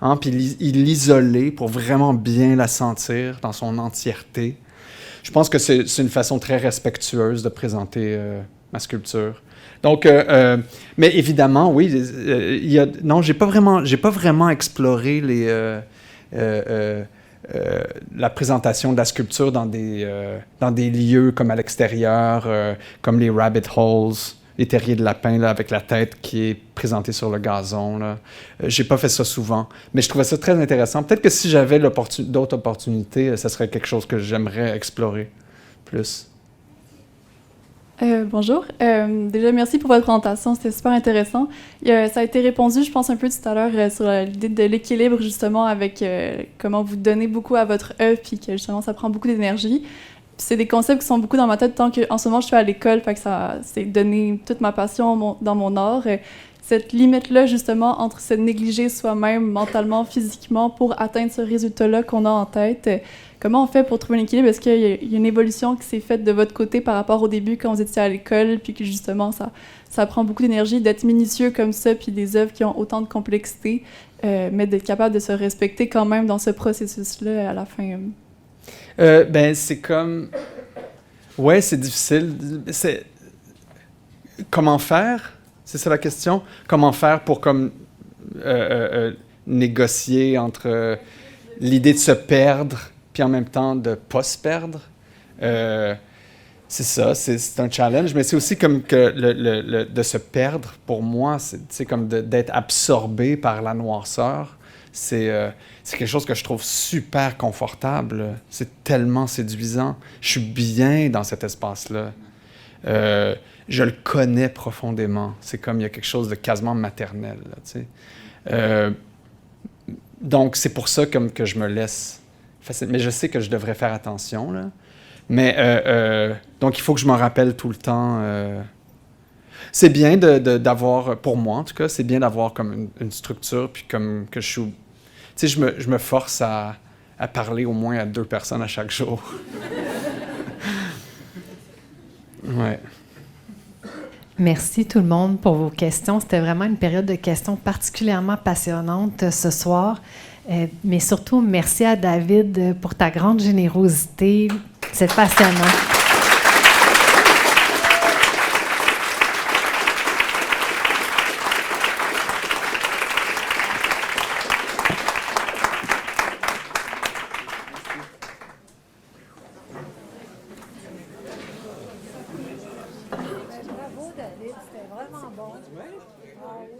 Hein, puis l'isoler pour vraiment bien la sentir dans son entièreté. je pense que c'est une façon très respectueuse de présenter ma sculpture. Donc, mais évidemment, oui, non, j'ai pas vraiment exploré la présentation de la sculpture dans des lieux comme à l'extérieur, comme les rabbit holes, les terriers de lapin là, avec la tête qui est présentée sur le gazon. Là. J'ai pas fait ça souvent, mais je trouvais ça très intéressant. Peut-être que si j'avais d'autres opportunités, ça serait quelque chose que j'aimerais explorer plus. Bonjour. Déjà, merci pour votre présentation. C'était super intéressant. Ça a été répondu, je pense, un peu tout à l'heure sur l'idée de l'équilibre, justement, avec comment vous donnez beaucoup à votre œuvre, puis que, justement, ça prend beaucoup d'énergie. C'est des concepts qui sont beaucoup dans ma tête, tant qu'en ce moment, je suis à l'école, fait que c'est donner toute ma passion dans mon art. Cette limite-là, justement, entre se négliger soi-même mentalement, physiquement, pour atteindre ce résultat-là qu'on a en tête. Comment on fait pour trouver un équilibre? Est-ce qu'il y a une évolution qui s'est faite de votre côté par rapport au début quand vous étiez à l'école, puis que justement, ça prend beaucoup d'énergie d'être minutieux comme ça, puis des œuvres qui ont autant de complexité, mais d'être capable de se respecter quand même dans ce processus-là à la fin? Ben, c'est comme... Ouais, c'est difficile. Comment faire? C'est ça la question? Comment faire pour comme négocier entre l'idée de se perdre puis en même temps de ne pas se perdre? C'est ça, c'est un challenge, mais c'est aussi comme que de se perdre, pour moi, c'est comme d'être absorbé par la noirceur. C'est quelque chose que je trouve super confortable. C'est tellement séduisant. Je suis bien dans cet espace-là. Je le connais profondément. C'est comme il y a quelque chose de quasiment maternel. Là, tu sais. Donc, c'est pour ça comme que je me laisse fasciner. Mais je sais que je devrais faire attention. Là. Mais donc, il faut que je me rappelle tout le temps. C'est bien d'avoir, pour moi en tout cas, c'est bien d'avoir comme une structure, puis comme que je suis... Tu sais, je me force à parler au moins à 2 personnes à chaque jour. Ouais. Merci tout le monde pour vos questions. C'était vraiment une période de questions particulièrement passionnante ce soir. Mais surtout, merci à David pour ta grande générosité. C'est passionnant. Bravo, David, c'était vraiment bon. Ah oui.